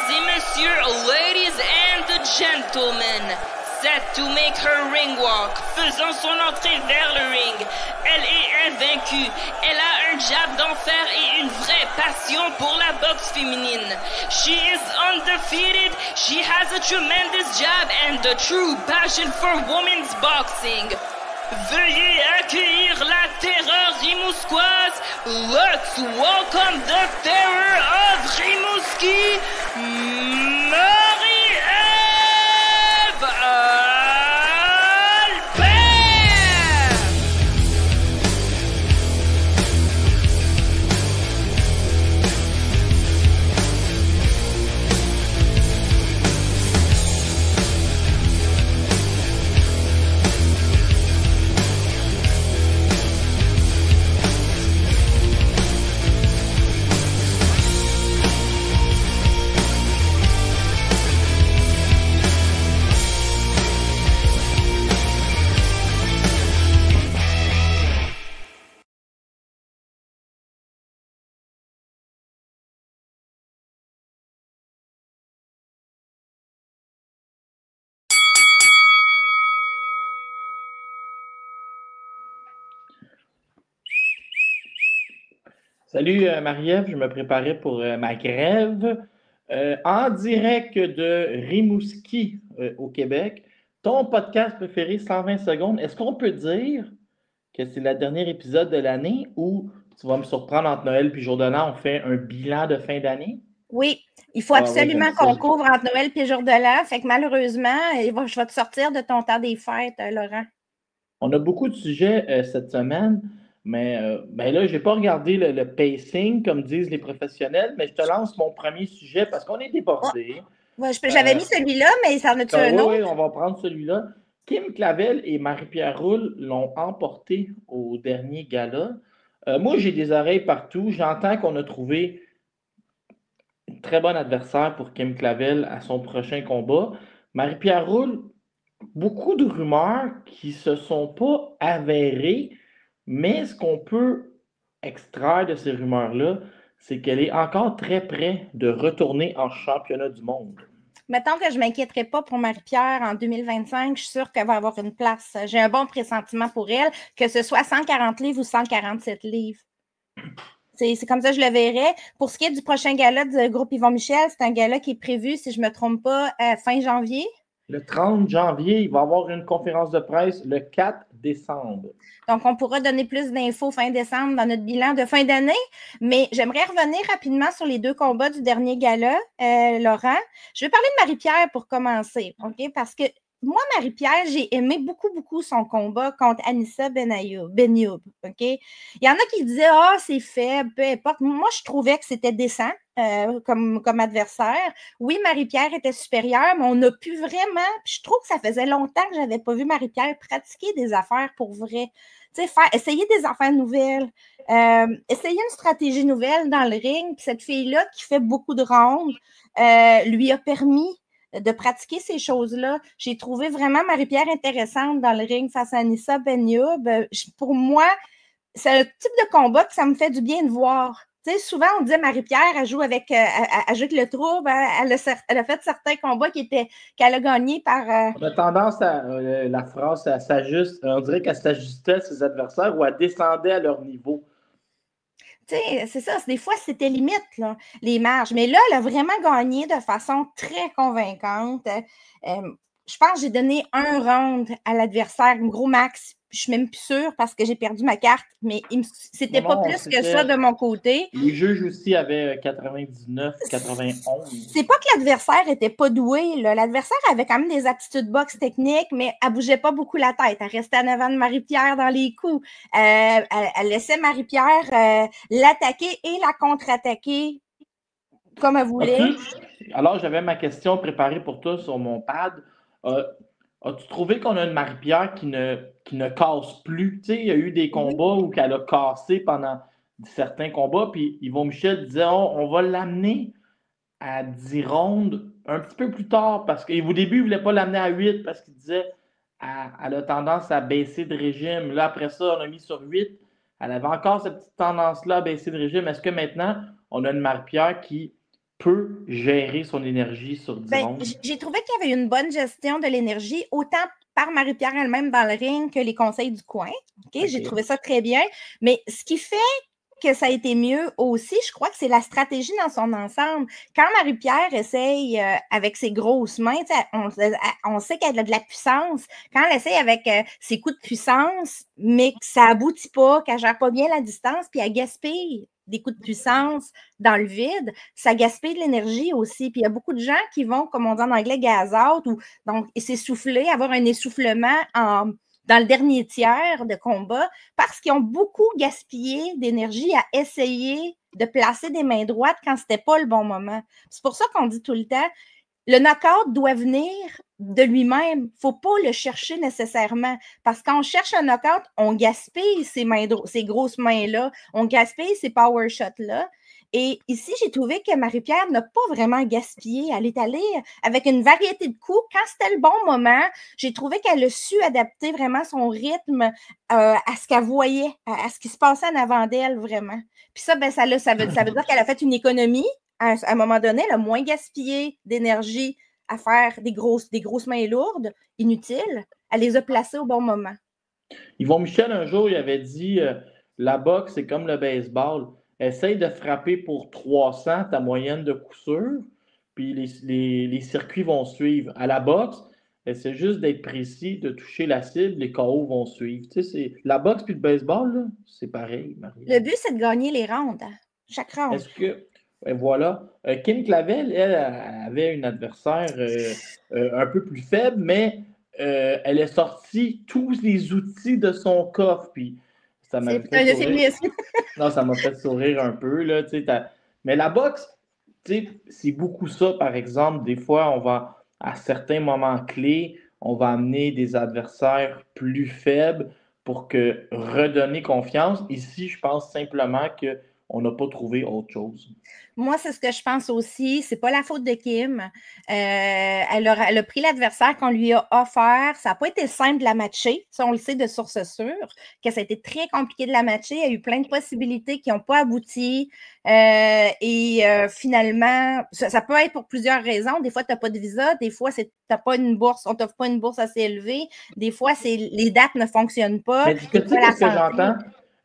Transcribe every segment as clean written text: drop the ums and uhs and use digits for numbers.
et messieurs, ladies and gentlemen, set to make her ring walk, faisant son entrée vers le ring. Elle est invaincue, elle a un jab d'enfer et une vraie passion pour la boxe féminine. She is undefeated, she has a tremendous jab and a true passion for women's boxing. Veuillez accueillir la terreur rimouskoise. Let's welcome the terror of Rimouski, Marie-Ève Albert! Salut Marie-Ève, je me préparais pour ma grève. En direct de Rimouski au Québec, ton podcast préféré 120 secondes, est-ce qu'on peut dire que c'est le dernier épisode de l'année ou tu vas me surprendre entre Noël et jour de l'an, on fait un bilan de fin d'année? Oui, il faut absolument qu'on couvre entre Noël et jour de l'an. Fait que malheureusement, je vais te sortir de ton temps des fêtes, Laurent. On a beaucoup de sujets cette semaine, mais là, je n'ai pas regardé le pacing, comme disent les professionnels, mais je te lance mon premier sujet parce qu'on est débordé. Ouais, j'avais mis celui-là, mais ça en a-tu un autre? Oui, on va prendre celui-là. Kim Clavel et Marie-Pierre Roule l'ont emporté au dernier gala. Moi, j'ai des oreilles partout. J'entends qu'on a trouvé un très bon adversaire pour Kim Clavel à son prochain combat. Marie-Pierre Roule, beaucoup de rumeurs qui ne se sont pas avérées, mais ce qu'on peut extraire de ces rumeurs-là, c'est qu'elle est encore très près de retourner en championnat du monde. Mettons que je ne m'inquiéterai pas pour Marie-Pierre en 2025, je suis sûre qu'elle va avoir une place. J'ai un bon pressentiment pour elle, que ce soit 140 livres ou 147 livres. C'est comme ça que je le verrai. Pour ce qui est du prochain gala du groupe Yvon Michel, c'est un gala qui est prévu, si je ne me trompe pas, fin janvier. Le 30 janvier, il va y avoir une conférence de presse le 4 décembre. Donc, on pourra donner plus d'infos fin décembre dans notre bilan de fin d'année. Mais j'aimerais revenir rapidement sur les deux combats du dernier gala, Laurent. Je vais parler de Marie-Pierre pour commencer, OK? Parce que moi, Marie-Pierre, j'ai aimé beaucoup, beaucoup son combat contre Anissa Benyoub, OK? Il y en a qui disaient « Ah, c'est faible, peu importe. » Moi, je trouvais que c'était décent comme adversaire. Oui, Marie-Pierre était supérieure, mais on a pu vraiment... Puis je trouve que ça faisait longtemps que je n'avais pas vu Marie-Pierre pratiquer des affaires pour vrai. Tu sais, essayer des affaires nouvelles, essayer une stratégie nouvelle dans le ring. Puis cette fille-là qui fait beaucoup de rondes lui a permis de pratiquer ces choses-là. J'ai trouvé vraiment Marie-Pierre intéressante dans le ring face à Anissa Benyoub. Pour moi, c'est le type de combat que ça me fait du bien de voir. Tu sais, souvent, on disait Marie-Pierre, elle joue avec le trouble. Elle a fait certains combats qu'elle a gagnés par... On a tendance à... la phrase, on dirait qu'elle s'ajustait à ses adversaires ou elle descendait à leur niveau. Tu sais, c'est ça. Des fois, c'était limite, là, les marges. Mais là, elle a vraiment gagné de façon très convaincante. Je pense que j'ai donné un round à l'adversaire, un gros max. Je suis même plus sûre parce que j'ai perdu ma carte, mais c'était pas plus que ça de mon côté. Les juges aussi avaient 99, 91. C'est pas que l'adversaire était pas doué, là. L'adversaire avait quand même des aptitudes boxe techniques, mais elle bougeait pas beaucoup la tête. Elle restait en avant de Marie-Pierre dans les coups. Elle laissait Marie-Pierre l'attaquer et la contre-attaquer comme elle voulait. Alors, j'avais ma question préparée pour toi sur mon pad. As-tu trouvé qu'on a une Marie-Pierre qui ne casse plus? Tu sais, il y a eu des combats où elle a cassé pendant certains combats, puis Yvon Michel disait on va l'amener à 10 rondes un petit peu plus tard, parce qu'au début, il ne voulait pas l'amener à 8 parce qu'il disait elle a tendance à baisser de régime. Là, après ça, on a mis sur 8. Elle avait encore cette petite tendance-là à baisser de régime. Est-ce que maintenant, on a une Marie-Pierre qui peut gérer son énergie sur 10 rondes? J'ai trouvé qu'il y avait une bonne gestion de l'énergie, autant par Marie-Pierre elle-même dans le ring que les conseils du coin. Okay? J'ai trouvé ça très bien. Mais ce qui fait que ça a été mieux aussi, je crois que c'est la stratégie dans son ensemble. Quand Marie-Pierre essaye avec ses grosses mains, on sait qu'elle a de la puissance. Quand elle essaye avec ses coups de puissance, mais que ça aboutit pas, qu'elle gère pas bien la distance, puis elle gaspille des coups de puissance dans le vide, ça gaspille de l'énergie aussi. Puis il y a beaucoup de gens qui vont, comme on dit en anglais, gaz out, ou donc s'essouffler, avoir un essoufflement dans le dernier tiers de combat, parce qu'ils ont beaucoup gaspillé d'énergie à essayer de placer des mains droites quand c'était pas le bon moment. C'est pour ça qu'on dit tout le temps, le knockout doit venir de lui-même. Il ne faut pas le chercher nécessairement. Parce que quand on cherche un knockout, on gaspille ces grosses mains-là, on gaspille ces power shots-là. Et ici, j'ai trouvé que Marie-Pierre n'a pas vraiment gaspillé. Elle est allée avec une variété de coups. Quand c'était le bon moment, j'ai trouvé qu'elle a su adapter vraiment son rythme à ce qu'elle voyait, à ce qui se passait en avant d'elle, vraiment. Puis ça, ça veut dire qu'elle a fait une économie. À un moment donné, elle a moins gaspillé d'énergie à faire des grosses mains lourdes, inutiles. Elle les a placées au bon moment. Yvon Michel, un jour, il avait dit la boxe, c'est comme le baseball. Essaye de frapper pour 300 ta moyenne de coup sûr, puis les circuits vont suivre. À la boxe, c'est juste d'être précis, de toucher la cible, les KO vont suivre. Tu sais, la boxe puis le baseball, là, c'est pareil, Marie. Le but, c'est de gagner les rounds, chaque round. Est-ce que, voilà, Kim Clavel, elle avait une adversaire un peu plus faible, mais elle a sorti tous les outils de son coffre, puis ça m'a fait sourire. Non, ça m'a fait sourire un peu, là, mais la boxe, c'est beaucoup ça, par exemple. Des fois, on va, à certains moments clés, on va amener des adversaires plus faibles pour redonner confiance. Ici, je pense simplement qu'on n'a pas trouvé autre chose. Moi, c'est ce que je pense aussi. C'est pas la faute de Kim. Elle a pris l'adversaire qu'on lui a offert. Ça n'a pas été simple de la matcher. Ça, on le sait de source sûre, que ça a été très compliqué de la matcher. Il y a eu plein de possibilités qui n'ont pas abouti. Finalement, ça peut être pour plusieurs raisons. Des fois, tu n'as pas de visa. Des fois, tu n'as pas une bourse. On ne t'offre pas une bourse assez élevée. Des fois, les dates ne fonctionnent pas. Mais tu sais qu'est-ce que j'entends?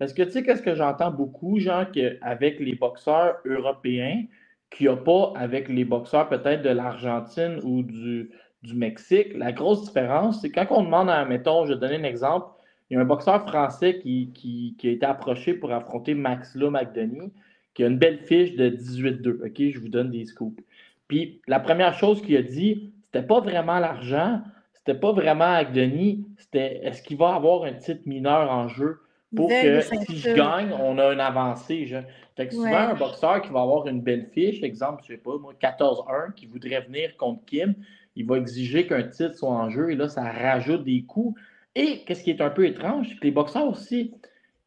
Est-ce que tu sais qu'est-ce que j'entends beaucoup, genre, qu'avec les boxeurs européens, qu'il n'y a pas avec les boxeurs peut-être de l'Argentine ou du Mexique, la grosse différence, c'est quand on demande mettons, je vais donner un exemple, il y a un boxeur français qui a été approché pour affronter Maxla McDonie, qui a une belle fiche de 18-2. OK, je vous donne des scoops. Puis la première chose qu'il a dit, c'était pas vraiment l'argent, c'était pas vraiment McDonie, c'était est-ce qu'il va avoir un titre mineur en jeu? Pour que si je gagne, on a une avancée. Fait que souvent, un boxeur qui va avoir une belle fiche, exemple, je sais pas, moi, 14-1, qui voudrait venir contre Kim, il va exiger qu'un titre soit en jeu et là, ça rajoute des coûts. Et qu'est-ce qui est un peu étrange, c'est que les boxeurs aussi,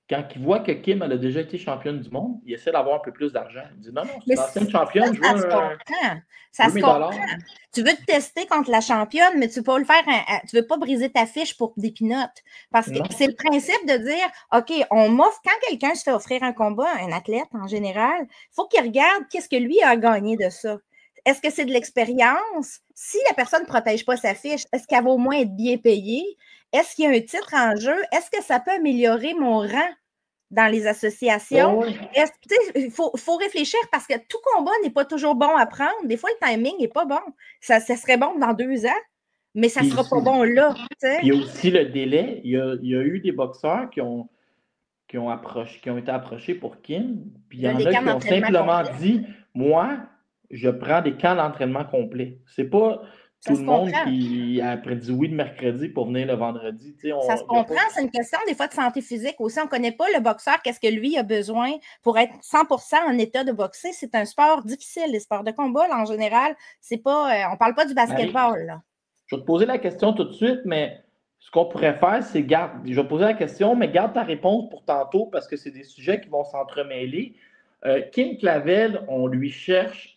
quand ils voient que Kim elle a déjà été championne du monde, ils essaient d'avoir un peu plus d'argent. Ils disent non, c'est l'ancienne championne, je veux ça se comprend. Tu veux te tester contre la championne, mais tu veux pas tu veux pas briser ta fiche pour des pinottes. Parce que c'est le principe de dire, OK, on m'offre, quand quelqu'un se fait offrir un combat, un athlète en général, il faut qu'il regarde qu'est-ce que lui a gagné de ça. Est-ce que c'est de l'expérience? Si la personne ne protège pas sa fiche, est-ce qu'elle va au moins être bien payée? Est-ce qu'il y a un titre en jeu? Est-ce que ça peut améliorer mon rang dans les associations? Il faut réfléchir parce que tout combat n'est pas toujours bon à prendre. Des fois, le timing n'est pas bon. Ça serait bon dans 2 ans, mais ça ne sera pas bon là. Puis il y a aussi le délai. Il y a eu des boxeurs qui ont été approchés pour Kim. Puis il y en a qui ont simplement dit, moi, je prends des camps d'entraînement complets. C'est pas tout le monde qui a dit oui le mercredi pour venir le vendredi. Ça se comprend, c'est une question des fois de santé physique aussi. On ne connaît pas le boxeur, qu'est-ce que lui a besoin pour être 100% en état de boxer. C'est un sport difficile, les sports de combat, là, en général. C'est pas, on ne parle pas du basketball. Là. Je vais te poser la question tout de suite, mais ce qu'on pourrait faire, c'est je vais poser la question, mais garde ta réponse pour tantôt parce que c'est des sujets qui vont s'entremêler. Kim Clavel, on lui cherche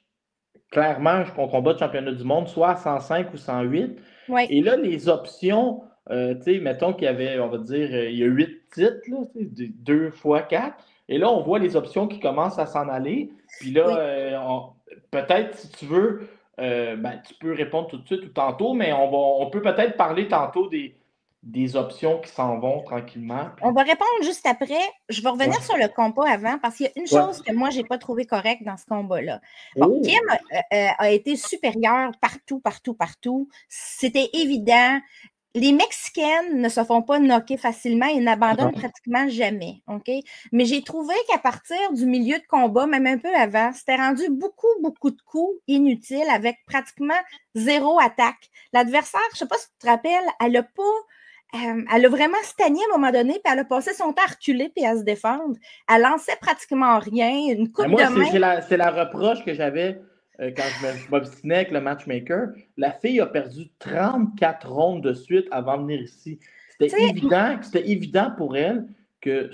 clairement qu'on combat de championnat du monde, soit à 105 ou 108. Oui. Et là, les options, mettons qu'il y avait, on va dire, il y a 8 titres, là, 2 fois 4. Et là, on voit les options qui commencent à s'en aller. Puis là, peut-être, si tu veux, tu peux répondre tout de suite ou tantôt, mais on peut peut-être parler tantôt des options qui s'en vont tranquillement. On va répondre juste après. Je vais revenir sur le combat avant parce qu'il y a une chose que moi, je n'ai pas trouvé correcte dans ce combat-là. Bon, Kim a été supérieure partout. C'était évident. Les Mexicaines ne se font pas knocker facilement et n'abandonnent pratiquement jamais. OK? Mais j'ai trouvé qu'à partir du milieu de combat, même un peu avant, c'était rendu beaucoup de coups inutiles avec pratiquement 0 attaque. L'adversaire, je ne sais pas si tu te rappelles, elle a vraiment stagné à un moment donné, puis elle a passé son temps à reculer puis à se défendre. Elle lançait pratiquement rien, une coupe de main. C'est la reproche que j'avais quand je m'obstinais avec le matchmaker. La fille a perdu 34 rondes de suite avant de venir ici. C'était évident pour elle que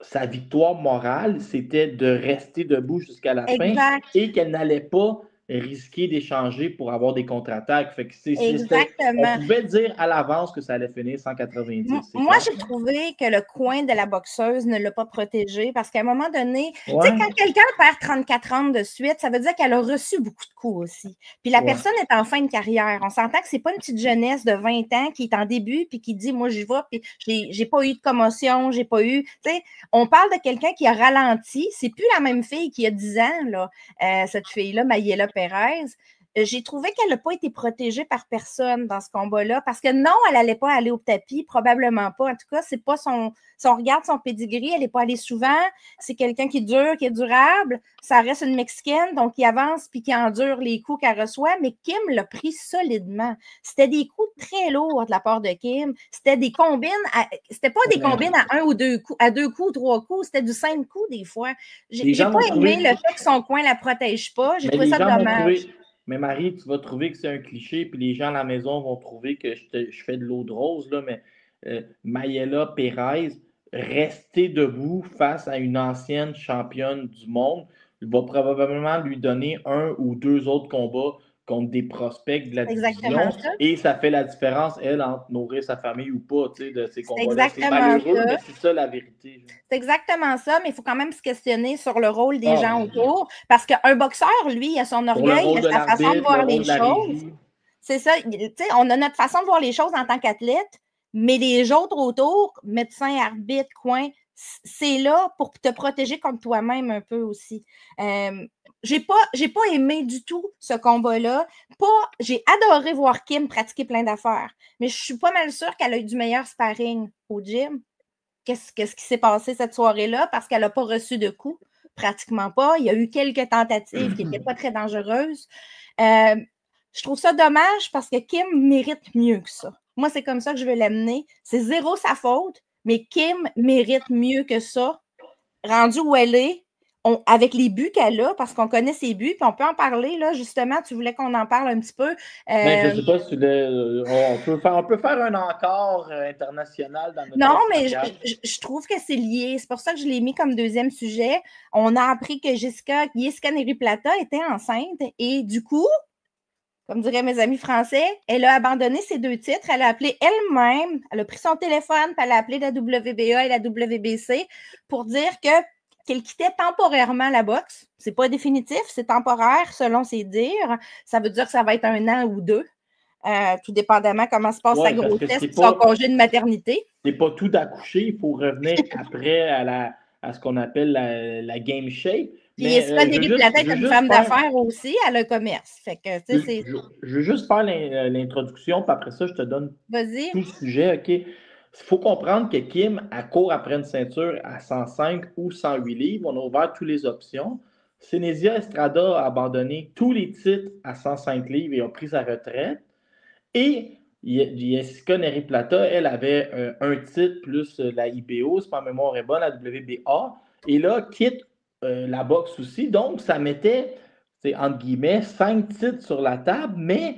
sa victoire morale, c'était de rester debout jusqu'à la fin et qu'elle n'allait pas risquer d'échanger pour avoir des contre-attaques. Fait que on pouvait dire à l'avance que ça allait finir 190. Moi, j'ai trouvé que le coin de la boxeuse ne l'a pas protégée parce qu'à un moment donné, tu sais, quand quelqu'un perd 34 rounds de suite, ça veut dire qu'elle a reçu beaucoup de coups aussi. Puis la personne est en fin de carrière. On s'entend que c'est pas une petite jeunesse de 20 ans qui est en début puis qui dit « moi, j'y vais, puis j'ai pas eu de commotion, j'ai pas eu… » Tu sais, on parle de quelqu'un qui a ralenti. C'est plus la même fille qui a 10 ans, là, cette fille-là, Mayela Perez. J'ai trouvé qu'elle n'a pas été protégée par personne dans ce combat-là parce que non, elle n'allait pas aller au tapis, probablement pas. En tout cas, c'est pas son regarde son pedigree, elle n'est pas allée souvent. C'est quelqu'un qui est dur, qui est durable. Ça reste une Mexicaine, donc qui avance puis qui endure les coups qu'elle reçoit. Mais Kim l'a pris solidement. C'était des coups très lourds de la part de Kim. C'était des combines, c'était pas des combines à 1 ou 2 coups, à 2 coups, 3 coups. C'était du 5 coups des fois. J'ai pas aimé le fait que son coin la protège pas. J'ai trouvé ça dommage. Mais Marie, tu vas trouver que c'est un cliché, puis les gens à la maison vont trouver que je fais de l'eau de rose, là, mais Mayela Perez, rester debout face à une ancienne championne du monde, il va probablement lui donner 1 ou 2 autres combats contre des prospects de la division. Et ça fait la différence, elle, entre nourrir sa famille ou pas, tu sais, de ces combats-là. C'est malheureux, mais c'est ça la vérité. C'est exactement ça, mais il faut quand même se questionner sur le rôle des gens autour. Parce qu'un boxeur, lui, il a son orgueil, il a sa façon de voir les choses. C'est ça. Tu sais, on a notre façon de voir les choses en tant qu'athlète, mais les autres autour, médecins, arbitres, coins, c'est là pour te protéger contre toi-même un peu aussi. J'ai pas aimé du tout ce combat-là. J'ai adoré voir Kim pratiquer plein d'affaires, mais je suis pas mal sûre qu'elle a eu du meilleur sparring au gym. Qu'est-ce qui s'est passé cette soirée-là? Parce qu'elle n'a pas reçu de coups, pratiquement pas. Il y a eu quelques tentatives qui n'étaient pas très dangereuses. Je trouve ça dommage parce que Kim mérite mieux que ça. Moi, c'est comme ça que je veux l'amener. C'est 0 sa faute, mais Kim mérite mieux que ça. Rendue où elle est, avec les buts qu'elle a, parce qu'on connaît ses buts, puis on peut en parler, là, justement, tu voulais qu'on en parle un petit peu. Je ne sais pas si on peut faire un encore international dans notre Non, mais je trouve que c'est lié. C'est pour ça que je l'ai mis comme deuxième sujet. On a appris que Jessica Neri-Plata était enceinte et du coup, comme diraient mes amis français, elle a abandonné ses 2 titres. Elle a appelé elle-même, elle a pris son téléphone, puis elle a appelé la WBA et la WBC pour dire qu'elle quittait temporairement la boxe. C'est pas définitif, c'est temporaire selon ses dires. Ça veut dire que ça va être 1 an ou 2, tout dépendamment comment se passe sa grossesse et son congé de maternité. C'est pas tout d'accoucher, il faut revenir après à ce qu'on appelle la game shape. Puis Jessica Neri-Plata est une femme d'affaires aussi, elle a un commerce. Fait que, je veux juste faire l'introduction, puis après ça, je te donne tout le sujet. OK? Il faut comprendre que Kim, elle court après une ceinture à 105 ou 108 livres. On a ouvert toutes les options. Sénésia Estrada a abandonné tous les titres à 105 livres et a pris sa retraite. Et Jessica Neri-Plata, elle avait un titre plus la IBO, si ma mémoire est bonne, la WBA. Et là, quitte la boxe aussi. Donc, ça mettait, entre guillemets, 5 titres sur la table, mais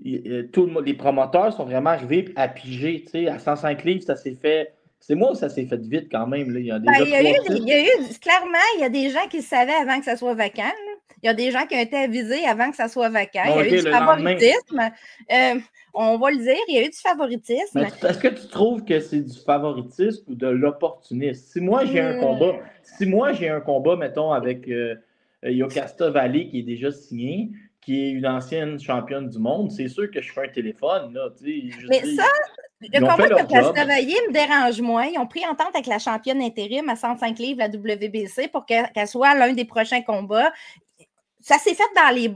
les promoteurs sont vraiment arrivés à piger. À 105 livres, ça s'est fait. C'est moi, ça s'est fait vite quand même. Là. Il y a déjà clairement, il y a des gens qui savaient avant que ça soit vacant. Là. Il y a des gens qui ont été avisés avant que ça soit vacant. Bon, Il y a eu du favoritisme. On va le dire, il y a eu du favoritisme. Est-ce que tu trouves que c'est du favoritisme ou de l'opportunisme? Si moi, j'ai un combat, mettons, avec Yokasta Valley qui est déjà signé, qui est une ancienne championne du monde, c'est sûr que je fais un téléphone. Là, mais ça, le combat de Yokasta Valley me dérange moins. Ils ont pris entente avec la championne intérim à 105 livres, la WBC, pour qu'elle soit l'un des prochains combats. Ça s'est fait dans les...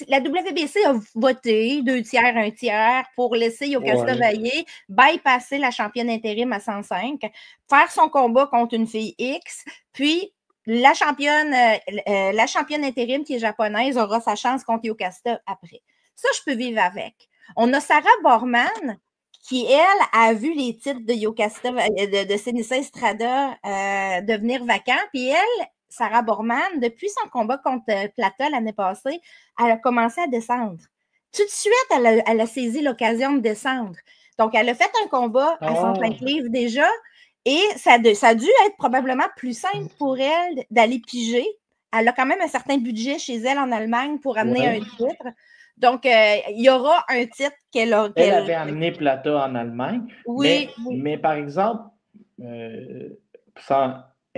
La WBC a voté 2 tiers, 1 tiers pour laisser Yokasta Valley bypasser la championne intérim à 105, faire son combat contre une fille X, puis la championne intérim qui est japonaise aura sa chance contre Yokasta après. Ça, je peux vivre avec. On a Sarah Borman qui, elle, a vu les titres de Yokasta, de Seniesa Estrada devenir vacants, puis elle, Sarah Borman, depuis son combat contre Plata l'année passée, elle a commencé à descendre. Tout de suite, elle a saisi l'occasion de descendre. Donc, elle a fait un combat à 105 livres déjà et ça a dû être probablement plus simple pour elle d'aller piger. Elle a quand même un certain budget chez elle en Allemagne pour amener un titre. Donc, il y aura un titre qu'elle a... Elle avait amené Plata en Allemagne. Oui. Mais par exemple, elle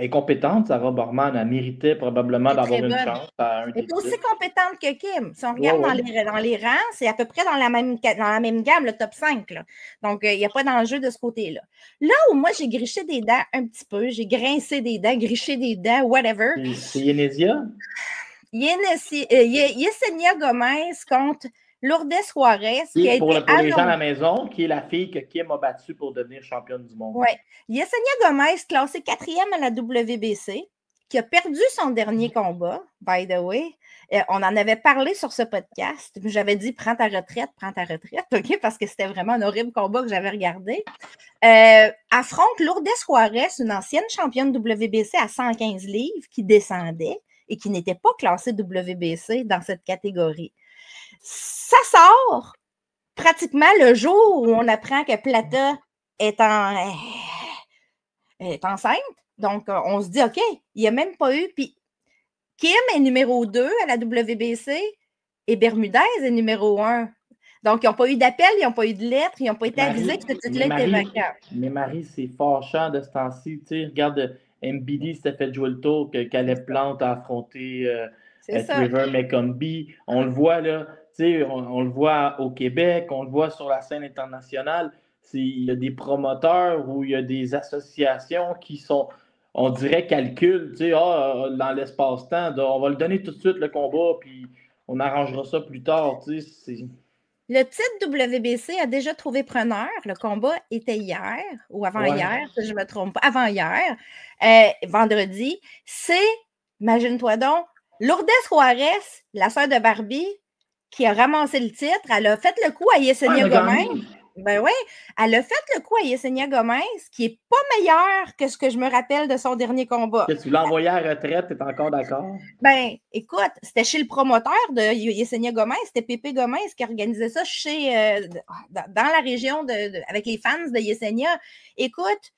est compétente, Sarah Borman, elle méritait probablement d'avoir une chance à un des Elle est aussi compétente que Kim. Si on regarde dans les rangs, c'est à peu près dans la même gamme, le top 5. Là. Donc, il n'y a pas d'enjeu de ce côté-là. Là où moi, j'ai griché des dents un petit peu, j'ai griché des dents, whatever. C'est Yenesia? Yesenia Gomez contre Lourdes Juarez. Pour les gens à la maison, qui est la fille que Kim a battue pour devenir championne du monde. Oui. Yesenia Gomez, classée 4e à la WBC, qui a perdu son dernier combat, by the way. On en avait parlé sur ce podcast. J'avais dit, prends ta retraite, OK? Parce que c'était vraiment un horrible combat que j'avais regardé. Affronte Lourdes Juarez, une ancienne championne WBC à 115 livres, qui descendait et qui n'était pas classée WBC dans cette catégorie. Ça sort pratiquement le jour où on apprend que Plata est enceinte. Donc, on se dit, OK, il n'y a même pas eu. Puis, Kim est numéro 2 à la WBC et Bermudez est numéro 1. Donc, ils n'ont pas eu d'appel, ils n'ont pas eu de lettre, ils n'ont pas été avisés que ce titre-là était vacant. Mais Marie, c'est fâchant de ce temps-ci. Tu sais, regarde, MBD s'était fait jouer le tour que Caleb Plante a affronté Trevor McCombie. On le voit là. On le voit au Québec, on le voit sur la scène internationale. Il y a des promoteurs ou il y a des associations qui sont, on dirait, calculent, dans l'espace-temps, on va le donner tout de suite le combat, puis on arrangera ça plus tard. Le titre WBC a déjà trouvé preneur. Le combat était hier ou avant-hier, si je ne me trompe pas, avant-hier, vendredi. C'est, imagine-toi donc, Lourdes Juarez, la sœur de Barbie, qui a ramassé le titre. Elle a fait le coup à Yesenia Gomez. Ben oui, elle a fait le coup à Yesenia Gomez, qui n'est pas meilleure que ce que je me rappelle de son dernier combat. Que tu l'as envoyé à la retraite, tu es encore d'accord? Ben, écoute, c'était chez le promoteur de Yesenia Gomez, c'était Pépé Gomez qui organisait ça dans la région avec les fans de Yesenia. Écoute,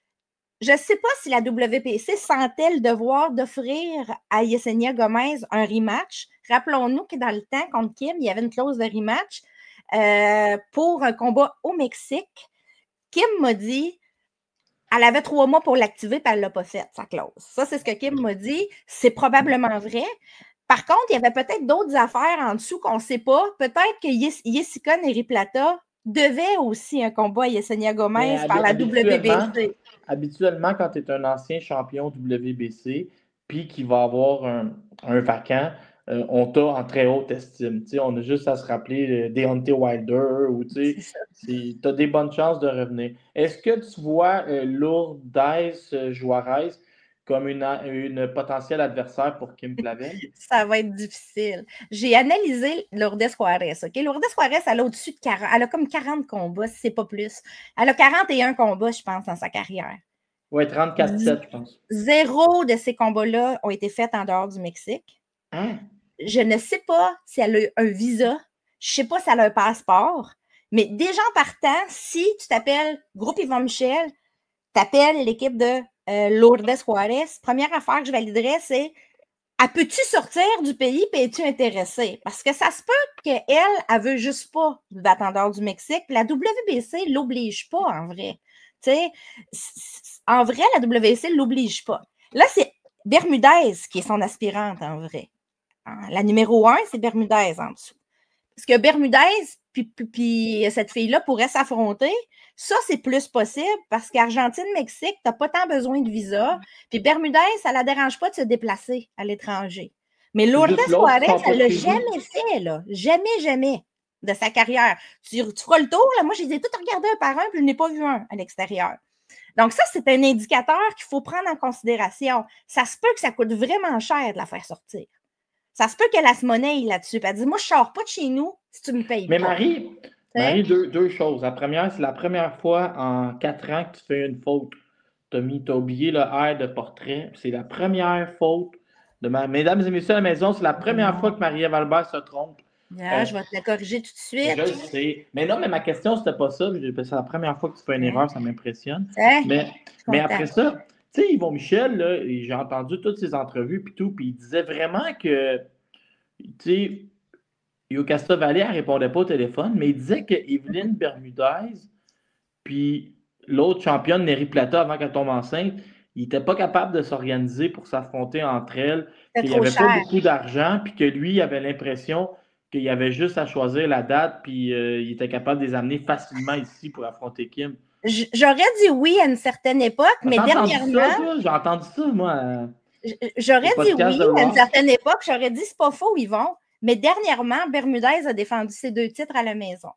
je ne sais pas si la WPC sentait le devoir d'offrir à Yesenia Gomez un rematch. Rappelons-nous que dans le temps, contre Kim, il y avait une clause de rematch pour un combat au Mexique. Kim m'a dit, elle avait 3 mois pour l'activer, puis elle ne l'a pas fait, sa clause. Ça, c'est ce que Kim m'a dit. C'est probablement vrai. Par contre, il y avait peut-être d'autres affaires en dessous qu'on ne sait pas. Peut-être que Jessica Neri-Plata devait aussi un combat à Yesenia Gomez par la WBC. Habituellement, quand tu es un ancien champion WBC, puis qu'il va avoir un vacant, on t'a en très haute estime. On a juste à se rappeler Deontay Wilder ou tu as des bonnes chances de revenir. Est-ce que tu vois Lourdes Juarez comme une potentielle adversaire pour Kim Clavel? Ça va être difficile. J'ai analysé Lourdes Juarez. Okay? Lourdes Juarez, elle a au-dessus de 40. Elle a comme 40 combats, si ce n'est pas plus. Elle a 41 combats, je pense, dans sa carrière. Oui, 34-7, je pense. 0 de ces combats-là ont été faits en dehors du Mexique. Hein? Je ne sais pas si elle a eu un visa. Je ne sais pas si elle a un passeport. Mais déjà en partant, si tu t'appelles Groupe Yvon Michel, tu appelles l'équipe de Lourdes Juarez, première affaire que je validerais, c'est elle peut-tu sortir du pays et es-tu intéressée? Parce que ça se peut qu'elle veut juste pas du batteur du Mexique. La WBC ne l'oblige pas, en vrai. Tu sais, en vrai, la WBC ne l'oblige pas. Là, c'est Bermudez qui est son aspirante, en vrai. La numéro 1, c'est Bermudez en dessous. Parce que Bermudez puis cette fille-là pourrait s'affronter. Ça, c'est plus possible parce qu'Argentine-Mexique, tu n'as pas tant besoin de visa. Puis Bermudez, ça ne la dérange pas de se déplacer à l'étranger. Mais Lourdes Suarez, elle ne l'a jamais fait, là. Jamais de sa carrière. Tu feras le tour, là. Moi, je les ai tous regardés un par un, puis je n'ai pas vu un à l'extérieur. Donc, ça, c'est un indicateur qu'il faut prendre en considération. Ça se peut que ça coûte vraiment cher de la faire sortir. Ça se peut qu'elle a ce monnaie là-dessus. Elle dit, moi, je ne sors pas de chez nous si tu me payes pas. Mais Marie, deux choses. La première, c'est la première fois en 4 ans que tu fais une faute. Tu as oublié le R de portrait. C'est la première faute de Mesdames et messieurs à la maison, c'est la première fois que Marie-Ève Albert se trompe. Je vais te la corriger tout de suite. Je le sais. Mais non, mais ma question, c'était pas ça. C'est la première fois que tu fais une erreur, ça m'impressionne. Mais après ça, tu sais, Yvon Michel, là, j'ai entendu toutes ses entrevues puis tout, puis il disait vraiment que, tu sais, Yocasta Vallée, elle ne répondait pas au téléphone, mais il disait que Evelyne Bermudez, puis l'autre championne, Neri Plata, avant qu'elle tombe enceinte, il n'était pas capable de s'organiser pour s'affronter entre elles, qu'il n'y avait pas beaucoup d'argent, puis que lui, il avait l'impression qu'il avait juste à choisir la date, puis il était capable de les amener facilement ici pour affronter Kim. J'aurais dit oui à une certaine époque, mais dernièrement... J'ai entendu ça, moi. J'aurais dit oui à une certaine époque. J'aurais dit c'est pas faux, Yvon. Mais dernièrement, Bermudez a défendu ses 2 titres à la maison.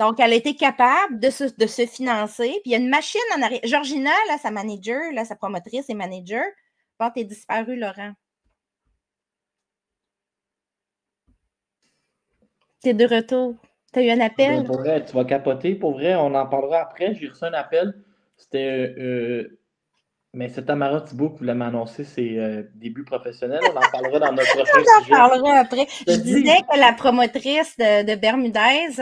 Donc, elle a été capable de se financer. Puis, il y a une machine en arrière. Georgina, là, sa manager, là, sa promotrice et manager. Bon, t'es disparu, Laurent. T'es de retour. T'as eu un appel? Pour vrai, tu vas capoter. Pour vrai, on en parlera après. J'ai reçu un appel. C'était... Mais c'est Tamara Thibault qui voulait m'annoncer ses débuts professionnels. On en parlera dans notre prochain sujet. On en parlera après. Je disais que la promotrice de Bermudez,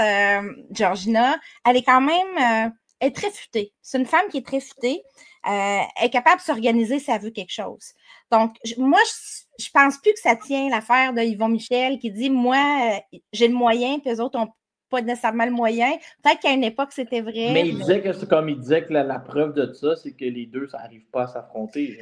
Georgina, elle est quand même elle est très futée. C'est une femme qui est très futée. Elle est capable de s'organiser si elle veut quelque chose. Donc, moi, je pense plus que ça tient l'affaire de Yvon Michel qui dit, moi, j'ai le moyen, puis eux autres ont pas nécessairement le moyen. Peut-être qu'à une époque, c'était vrai. Mais il disait que c'est comme il disait que la preuve de ça, c'est que les deux, ça n'arrive pas à s'affronter.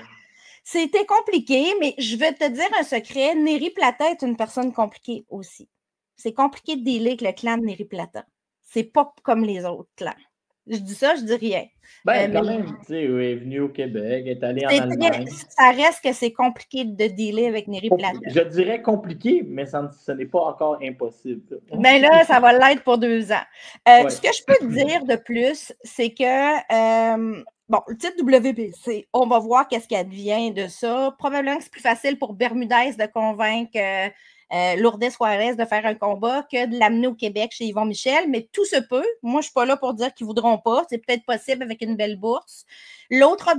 C'était compliqué, mais je vais te dire un secret. Neri Plata est une personne compliquée aussi. C'est compliqué de dealer avec le clan de Neri Plata. C'est pas comme les autres clans. Je dis ça, je dis rien. Ben, quand même, tu sais, elle est venue au Québec, elle est allée en Allemagne. Ça reste que c'est compliqué de dealer avec Neri Plata. Je dirais compliqué, mais ce n'est pas encore impossible. Mais là, ça va l'être pour 2 ans. Ce que je peux te dire de plus, c'est que, bon, le titre WBC, on va voir qu'est-ce qui advient de ça. Probablement que c'est plus facile pour Bermudez de convaincre Lourdes Suarez de faire un combat que de l'amener au Québec chez Yvon Michel, mais tout se peut. Moi, je ne suis pas là pour dire qu'ils ne voudront pas. C'est peut-être possible avec une belle bourse. L'autre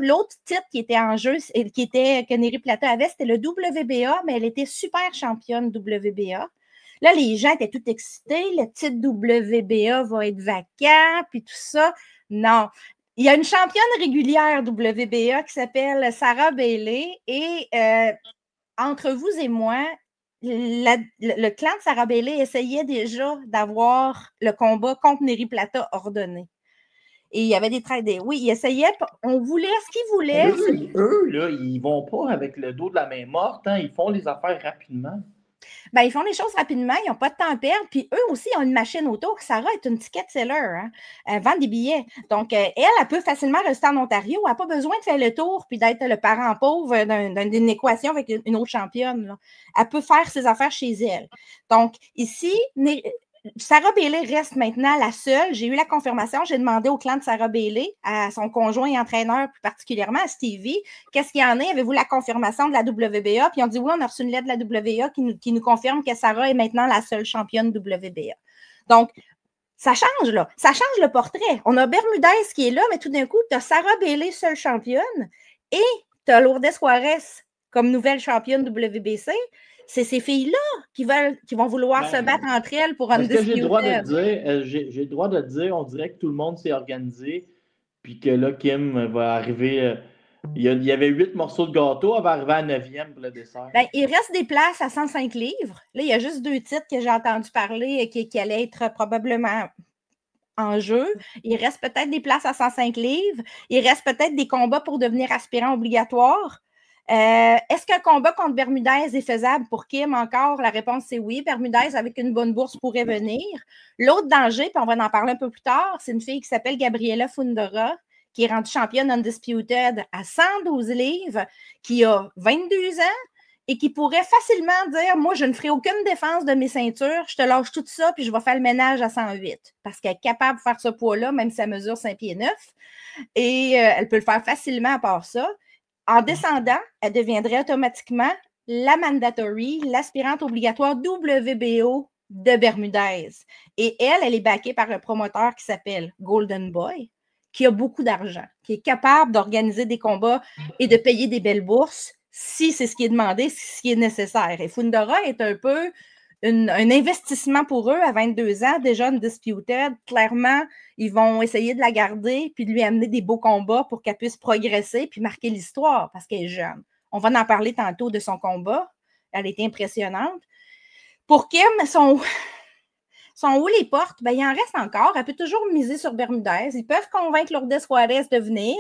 titre qui était en jeu, que Neri Plata avait, c'était le WBA, mais elle était super championne WBA. Là, les gens étaient tout excités. Le titre WBA va être vacant, puis tout ça. Non. Il y a une championne régulière WBA qui s'appelle Sarah Bailey et entre vous et moi, le clan de Sarah Bailey essayait déjà d'avoir le combat contre Neri Plata ordonné. Et il y avait des trades. Oui, ils essayaient. On voulait ce qu'ils voulaient. Eux, là, ils ne vont pas avec le dos de la main morte. Hein, ils font les affaires rapidement. Ben, ils font les choses rapidement, ils n'ont pas de temps à perdre, puis eux aussi ont une machine autour. Sarah est une ticket seller, hein? Elle vend des billets. Donc, elle peut facilement rester en Ontario, elle n'a pas besoin de faire le tour puis d'être le parent pauvre d'une équation avec une autre championne. Là. Elle peut faire ses affaires chez elle. Donc, ici, Sarah Bailey reste maintenant la seule. J'ai eu la confirmation. J'ai demandé au clan de Sarah Bailey, à son conjoint et entraîneur, plus particulièrement à Stevie, qu'est-ce qu'il y en a? Avez-vous la confirmation de la WBA? Puis ils ont dit oui, on a reçu une lettre de la WBA qui nous confirme que Sarah est maintenant la seule championne WBA. Donc, ça change, là. Ça change le portrait. On a Bermudez qui est là, mais tout d'un coup, tu as Sarah Bailey, seule championne, et tu as Lourdes Suarez comme nouvelle championne WBC. C'est ces filles-là qui vont vouloir se battre entre elles pour un j'ai le droit de dire, on dirait que tout le monde s'est organisé, puis que là, Kim va arriver Il y avait 8 morceaux de gâteau, elle va arriver à 9e pour le dessert. Ben, il reste des places à 105 livres. Là, il y a juste 2 titres que j'ai entendu parler qui allaient être probablement en jeu. Il reste peut-être des places à 105 livres. Il reste peut-être des combats pour devenir aspirant obligatoire. Est-ce qu'un combat contre Bermudez est faisable pour Kim encore? La réponse, c'est oui. Bermudez, avec une bonne bourse, pourrait venir. L'autre danger, puis on va en parler un peu plus tard, c'est une fille qui s'appelle Gabriela Fundora, qui est rendue championne undisputed à 112 livres, qui a 22 ans et qui pourrait facilement dire « Moi, je ne ferai aucune défense de mes ceintures, je te lâche tout ça, puis je vais faire le ménage à 108. » Parce qu'elle est capable de faire ce poids-là, même si elle mesure 5 pieds 9. Et elle peut le faire facilement à part ça. En descendant, elle deviendrait automatiquement la mandatory, l'aspirante obligatoire WBO de Bermudez. Et elle est backée par un promoteur qui s'appelle Golden Boy, qui a beaucoup d'argent, qui est capable d'organiser des combats et de payer des belles bourses si c'est ce qui est demandé, si c'est ce qui est nécessaire. Et Fundora est un peu un investissement pour eux à 22 ans, déjà undisputed. Clairement, ils vont essayer de la garder puis de lui amener des beaux combats pour qu'elle puisse progresser puis marquer l'histoire parce qu'elle est jeune. On va en parler tantôt de son combat. Elle est impressionnante. Pour Kim, sont où les portes? Ben, il en reste encore. Elle peut toujours miser sur Bermudez. Ils peuvent convaincre Lourdes Juarez de venir,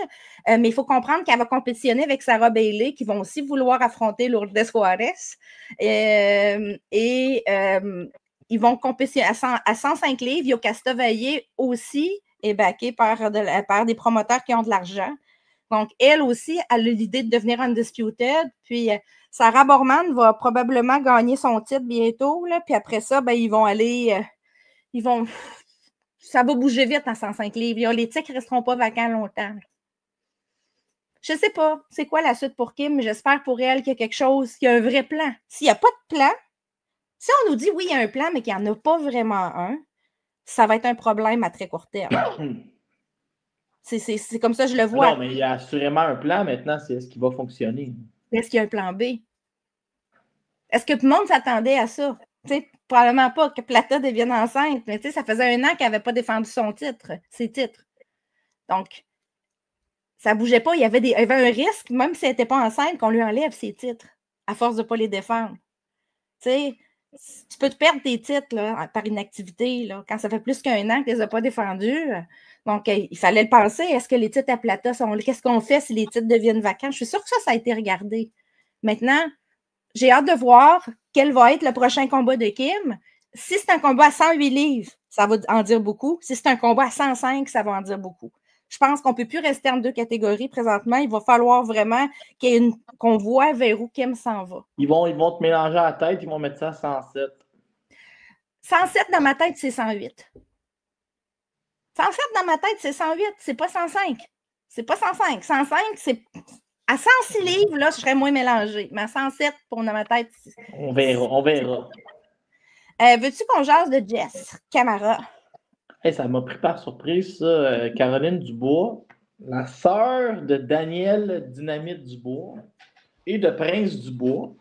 mais il faut comprendre qu'elle va compétitionner avec Sarah Bailey, qui vont aussi vouloir affronter Lourdes Juarez. Ils vont compétitionner à 105 livres. Yokasta Vaillé aussi est backée par des promoteurs qui ont de l'argent. Donc, elle aussi, elle a l'idée de devenir undisputed. Puis, Sarah Borman va probablement gagner son titre bientôt. Là, puis après ça, ben, ils vont aller... ça va bouger vite à 105 livres. Les titres ne resteront pas vacants longtemps. Je ne sais pas c'est quoi la suite pour Kim, mais j'espère pour elle qu'il y a quelque chose, qu'il y a un vrai plan. S'il n'y a pas de plan, si on nous dit oui, il y a un plan, mais qu'il n'y en a pas vraiment un, ça va être un problème à très court terme. C'est comme ça que je le vois. Non, mais il y a assurément un plan maintenant, c'est est-ce qu'il va fonctionner? Est-ce qu'il y a un plan B? Est-ce que tout le monde s'attendait à ça? T'sais, probablement pas que Plata devienne enceinte, mais ça faisait 1 an qu'elle n'avait pas défendu ses titres. Donc, ça ne bougeait pas. Il y avait un risque, même si elle n'était pas enceinte, qu'on lui enlève ses titres, à force de ne pas les défendre. Tu peux te perdre tes titres là, par inactivité, là, quand ça fait plus qu'1 an que tu ne les as pas défendus. Donc, il fallait le penser. Est-ce que les titres à Plata sont... Qu'est-ce qu'on fait si les titres deviennent vacants? Je suis sûre que ça a été regardé. Maintenant, j'ai hâte de voir quel va être le prochain combat de Kim. Si c'est un combat à 108 livres, ça va en dire beaucoup. Si c'est un combat à 105, ça va en dire beaucoup. Je pense qu'on ne peut plus rester en 2 catégories présentement. Il va falloir vraiment qu'on voit vers où Kim s'en va. Ils vont te mélanger à la tête, ils vont mettre ça à 107. 107 dans ma tête, c'est 108. 107 dans ma tête, c'est 108. C'est pas 105. C'est pas 105. 105, c'est... À 106 livres, là, je serais moins mélangée. Mais à 107, pour dans ma tête... On verra. Veux-tu qu'on jase de Jess Camara? Hey, ça m'a pris par surprise, ça. Caroline Dubois, la sœur de Daniel Dynamite Dubois et de Prince Dubois.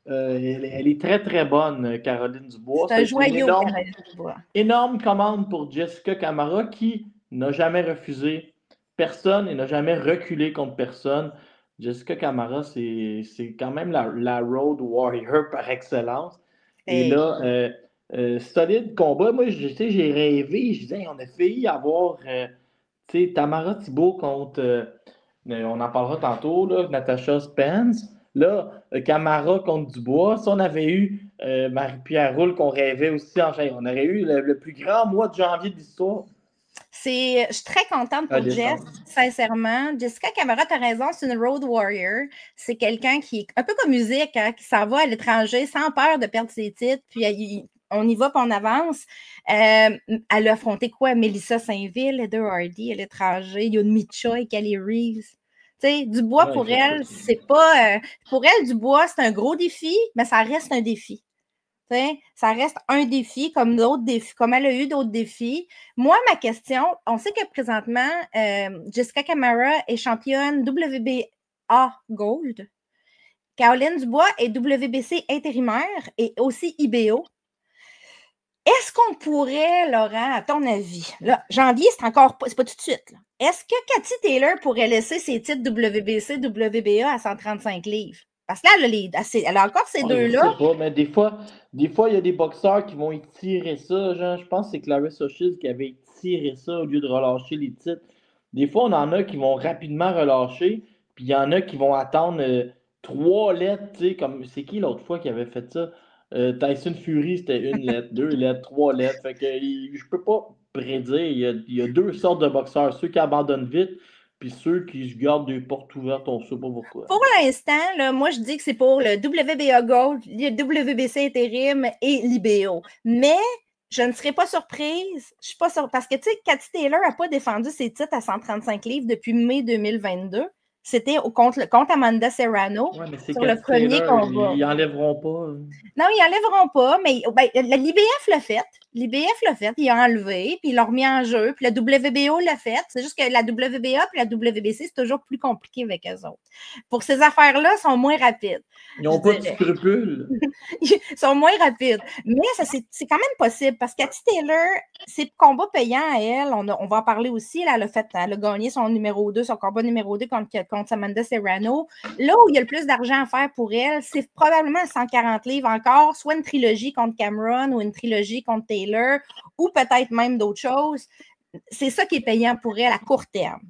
Elle est très, très bonne, Caroline Dubois. C'est un joyau, Caroline Dubois. Énorme commande pour Jessica Camara qui n'a jamais refusé personne et n'a jamais reculé contre personne. Jessica Camara, c'est quand même la Road Warrior par excellence. Et là, solide combat. Moi, j'ai rêvé. Je disais, on a failli avoir Tamara Thibault contre, on en parlera tantôt, là, Natasha Spence. Là, Camara contre Dubois. Si on avait eu Marie-Pierre Roule qu'on rêvait aussi, enfin, on aurait eu le plus grand mois de janvier de l'histoire. Je suis très contente pour Jess, sincèrement. Jessica Camara, tu as raison, c'est une road warrior. C'est quelqu'un qui est un peu comme musique, hein, qui s'en va à l'étranger sans peur de perdre ses titres. Puis on y va, puis on avance. Elle a affronté quoi? Mélissa Saint-Ville, Heather Hardy à l'étranger, Yoon Mi-cha et Kelly Reeves. Tu sais, Dubois, pour elle, c'est pas... pour elle, Dubois, c'est un gros défi, mais ça reste un défi. T'sais, ça reste un défi comme d'autres défis, comme elle a eu d'autres défis. Moi, ma question, on sait que présentement, Jessica Camara est championne WBA Gold. Caroline Dubois est WBC intérimaire et aussi IBO. Est-ce qu'on pourrait, Laurent, à ton avis, là, janvier, c'est encore pas, c'est pas tout de suite, là. Est-ce que Cathy Taylor pourrait laisser ses titres WBC, WBA à 135 livres? Parce que là, elle a encore ces Je deux-là. sais pas, mais des fois, il y a des boxeurs qui vont étirer ça. Genre, je pense que c'est Clarissa Shields qui avait étiré ça au lieu de relâcher les titres. Des fois, on en a qui vont rapidement relâcher, puis il y en a qui vont attendre 3 lettres, tu sais, comme c'est qui l'autre fois qui avait fait ça? Tyson Fury, c'était 1 lettre, 2 lettres, 3 lettres. Fait que je peux pas prédire. Il y a 2 sortes de boxeurs, ceux qui abandonnent vite, puis ceux qui se gardent des portes ouvertes, on sait pas pourquoi. Pour l'instant, là, moi, je dis que c'est pour le WBA Gold, le WBC Intérim et l'IBO. Mais je ne serais pas surprise. Je suis pas parce que, tu sais, Cathy Taylor n'a pas défendu ses titres à 135 livres depuis mai 2022. C'était contre Amanda Serrano sur le premier combat. Ils enlèveront pas. Non, ils n'enlèveront pas, mais ben, l'IBF l'a fait. L'IBF l'a fait, il a enlevé, puis il l'a remis en jeu, puis la WBO l'a fait. C'est juste que la WBA et la WBC, c'est toujours plus compliqué avec eux autres. Pour ces affaires-là, ils sont moins rapides. Ils n'ont pas de scrupules. Ils sont moins rapides. Mais c'est quand même possible, parce que Cathy Taylor, ses combats payants à elle, on va en parler aussi, elle a gagné son combat numéro 2 contre Amanda Serrano. Là où il y a le plus d'argent à faire pour elle, c'est probablement 140 livres encore, soit une trilogie contre Cameron ou une trilogie contre Taylor, ou peut-être même d'autres choses. C'est ça qui est payant pour elle à court terme.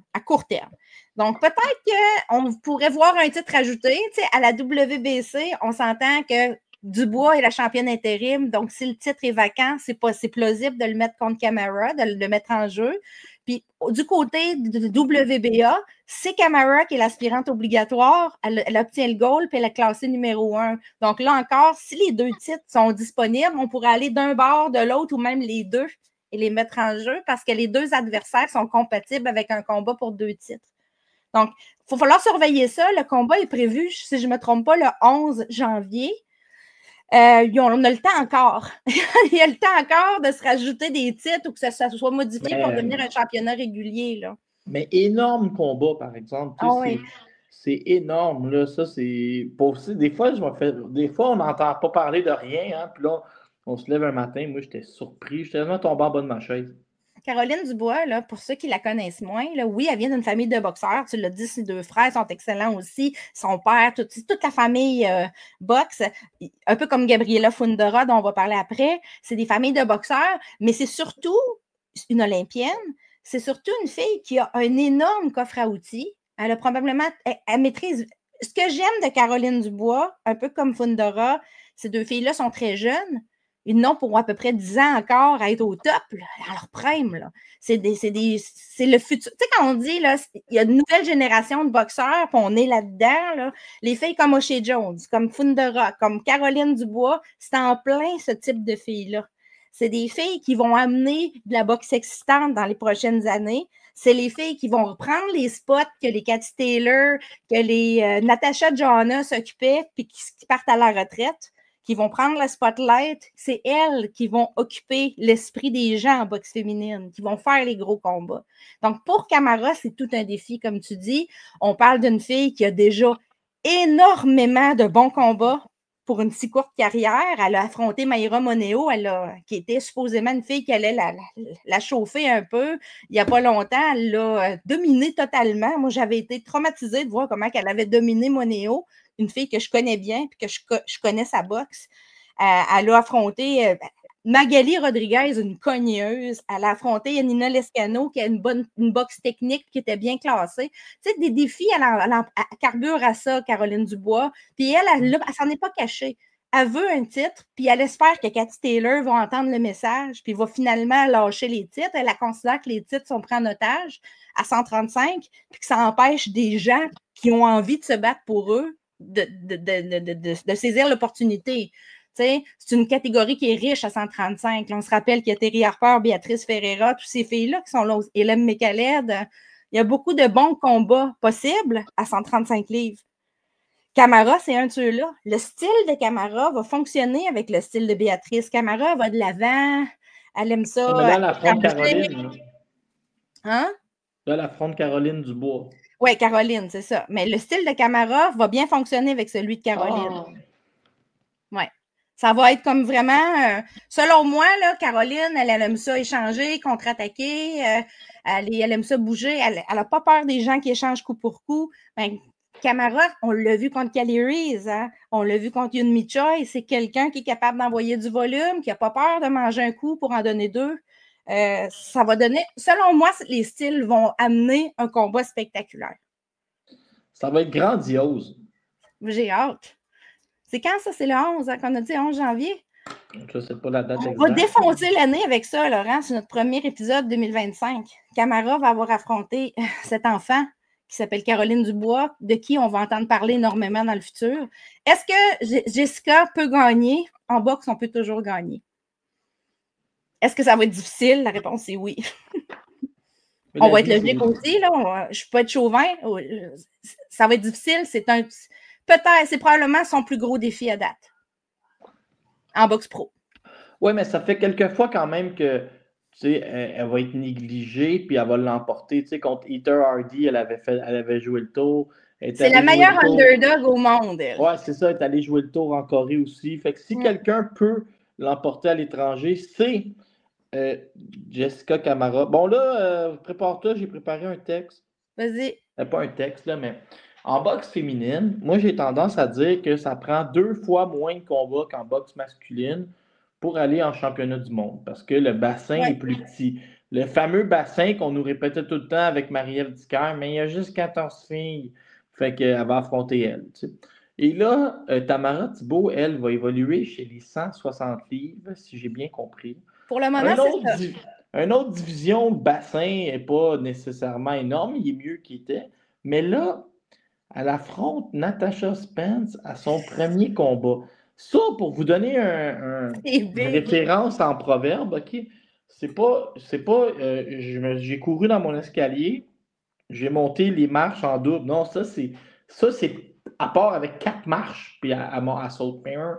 Donc, peut-être qu'on pourrait voir un titre ajouté. Tu sais, à la WBC, on s'entend que Dubois est la championne intérim. Donc, si le titre est vacant, c'est plausible de le mettre contre Camara, de le mettre en jeu. Puis, du côté de WBA, c'est Camara qui est l'aspirante obligatoire. Elle obtient le gold, puis elle est classée numéro 1. Donc, là encore, si les deux titres sont disponibles, on pourrait aller d'un bord, de l'autre, ou même les deux, et les mettre en jeu parce que les deux adversaires sont compatibles avec un combat pour 2 titres. Donc, il va falloir surveiller ça. Le combat est prévu, si je ne me trompe pas, le 11 janvier. On a le temps encore. Il y a le temps encore de se rajouter des titres ou que ça soit modifié pour devenir un championnat régulier. Là. Mais énorme combat, par exemple. C'est énorme. Là. Ça, c'est. Des fois, on n'entend pas parler de rien. Hein, puis là, on se lève un matin. Moi, j'étais surpris. J'étais tellement tombé en bas de ma chaise. Caroline Dubois, là, pour ceux qui la connaissent moins, là, oui, elle vient d'une famille de boxeurs. Tu l'as dit, ses 2 frères sont excellents aussi. Son père, toute la famille boxe. Un peu comme Gabriela Fundora, dont on va parler après. C'est des familles de boxeurs, mais c'est surtout une olympienne. C'est surtout une fille qui a un énorme coffre à outils. Elle a probablement... Elle maîtrise... Ce que j'aime de Caroline Dubois, un peu comme Fundora, ces 2 filles-là sont très jeunes. Ils n'ont pour à peu près 10 ans encore à être au top, là, à leur prime. Là. C'est le futur. Tu sais, quand on dit, là, il y a une nouvelle génération de boxeurs, puis on est là-dedans, là, les filles comme O'Shea Jones, comme Fundora, comme Caroline Dubois, c'est en plein ce type de filles-là. C'est des filles qui vont amener de la boxe excitante dans les prochaines années. C'est les filles qui vont reprendre les spots que les Cathy Taylor, que les Natasha Joanna s'occupaient, puis qui partent à la retraite, qui vont prendre le spotlight. C'est elles qui vont occuper l'esprit des gens en boxe féminine, qui vont faire les gros combats. Donc, pour Camara, c'est tout un défi, comme tu dis. On parle d'une fille qui a déjà énormément de bons combats pour une si courte carrière. Elle a affronté Mayra Moneo, qui était supposément une fille qui allait la chauffer un peu. Il n'y a pas longtemps, elle l'a dominée totalement. Moi, j'avais été traumatisée de voir comment elle avait dominé Moneo, une fille que je connais bien et que je connais sa boxe. Elle a affronté Magali Rodriguez, une cogneuse. Elle a affronté Yanina Lescano, qui a une boxe technique qui était bien classée. Tu sais, des défis, elle carbure à ça, Caroline Dubois. Puis elle s'en est pas cachée. Elle veut un titre, puis elle espère que Cathy Taylor va entendre le message, puis va finalement lâcher les titres. Elle considère que les titres sont pris en otage à 135, puis que ça empêche des gens qui ont envie de se battre pour eux de saisir l'opportunité. C'est une catégorie qui est riche à 135. Là, on se rappelle qu'il y a Terry Harper, Béatrice Ferreira, toutes ces filles-là qui sont là, Hélène Mécaled. Il y a beaucoup de bons combats possibles à 135 livres. Camara, c'est un de ceux-là. Le style de Camara va fonctionner avec le style de Béatrice. Camara va de l'avant, elle aime ça. Là, elle affronte Caroline. Hein? Là, elle affronte Caroline Dubois. Oui, Caroline, c'est ça. Mais le style de Camara va bien fonctionner avec celui de Caroline. Oui. Ça va être comme vraiment, selon moi, là, Caroline, elle aime ça échanger, contre-attaquer, elle aime ça bouger, elle n'a pas peur des gens qui échangent coup pour coup. Ben, Camara, on l'a vu contre Caleries, hein? On l'a vu contre Yoon Mi-Choi, c'est quelqu'un qui est capable d'envoyer du volume, qui n'a pas peur de manger un coup pour en donner deux. Ça va donner, selon moi, les styles vont amener un combat spectaculaire. Ça va être grandiose. J'ai hâte. C'est quand ça? C'est le 11, hein, qu'on a dit 11 janvier? Je ne sais pas la date exacte. On va défoncer l'année avec ça, Laurent. C'est notre premier épisode 2025. Camara va avoir affronté cet enfant qui s'appelle Caroline Dubois, de qui on va entendre parler énormément dans le futur. Est-ce que Jessica peut gagner? En boxe, on peut toujours gagner. Est-ce que ça va être difficile? La réponse est oui. On va être logique aussi, là. Je peux être chauvin. Ça va être difficile. Peut-être, c'est probablement son plus gros défi à date. En boxe pro. Oui, mais ça fait quelques fois quand même que elle va être négligée, puis elle va l'emporter. Tu sais, contre Heather Hardy, elle avait joué le tour. C'est la meilleure underdog au monde, elle. Oui, c'est ça, elle est allée jouer le tour en Corée aussi. Fait que si quelqu'un peut l'emporter à l'étranger, c'est Jessica Camara. Bon, là, prépare-toi, j'ai préparé un texte. Vas-y. Pas un texte, là, mais en boxe féminine, moi, j'ai tendance à dire que ça prend 2 fois moins de combats qu'en boxe masculine pour aller en championnat du monde, parce que le bassin est plus petit. Le fameux bassin qu'on nous répétait tout le temps avec Marie-Ève Dicker, mais il y a juste 14 filles, fait qu'elle va affronter elle. Tu sais. Et là, Tamara Thibault, elle, va évoluer chez les 160 livres, si j'ai bien compris. Pour le moment, c'est ça. Une autre division, le bassin n'est pas nécessairement énorme, il est mieux qu'il était. Mais là, elle affronte Natasha Spence à son premier combat. Ça, pour vous donner une référence en proverbe, OK? J'ai couru dans mon escalier, j'ai monté les marches en double. Non, ça, c'est à part avec 4 marches, puis à Salt Mirror.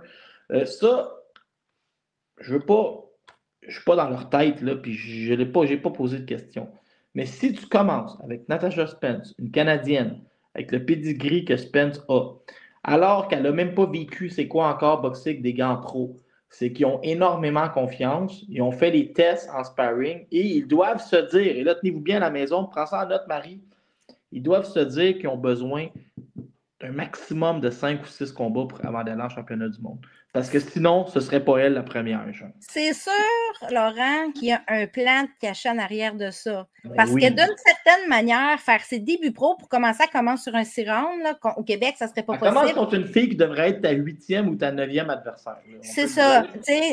Ça, je veux pas. Je ne suis pas dans leur tête, là, puis je n'ai pas posé de questions. Mais si tu commences avec Natasha Spence, une Canadienne, avec le pedigree que Spence a, alors qu'elle n'a même pas vécu c'est quoi encore boxer avec des gants pro, c'est qu'ils ont énormément confiance, ils ont fait les tests en sparring et ils doivent se dire, et là, tenez-vous bien à la maison, prends ça en note, Marie, ils doivent se dire qu'ils ont besoin d'un maximum de 5 ou 6 combats avant d'aller en championnat du monde. Parce que sinon, ce ne serait pas elle la première. C'est sûr, Laurent, qu'il y a un plan de caché en arrière de ça. Parce que d'une certaine manière, faire ses débuts pro pour commencer à commencer sur un 6 rounds, là, au Québec, ça ne serait pas possible. Commence contre une fille qui devrait être ta 8e ou ta 9e adversaire. C'est ça.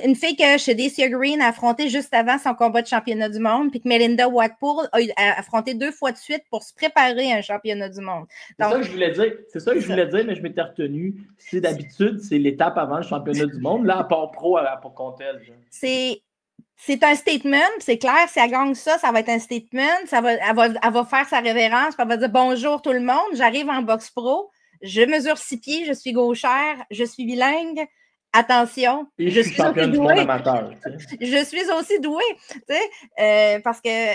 Une fille que Shadia Green a affrontée juste avant son combat de championnat du monde, puis que Melinda Watpool a affronté 2 fois de suite pour se préparer à un championnat du monde. C'est ça que je voulais dire. C'est ça que je voulais dire, mais je m'étais retenu. C'est d'habitude, c'est l'étape avant le championnat du monde. Là, à part pro, pour contre elle. C'est un statement, c'est clair. Si elle gagne ça, ça va être un statement. Elle va faire sa révérence, puis elle va dire bonjour tout le monde. J'arrive en boxe pro. Je mesure 6 pieds, je suis gauchère, je suis bilingue. Attention, et je suis championne du monde amateur. Je suis aussi douée, parce que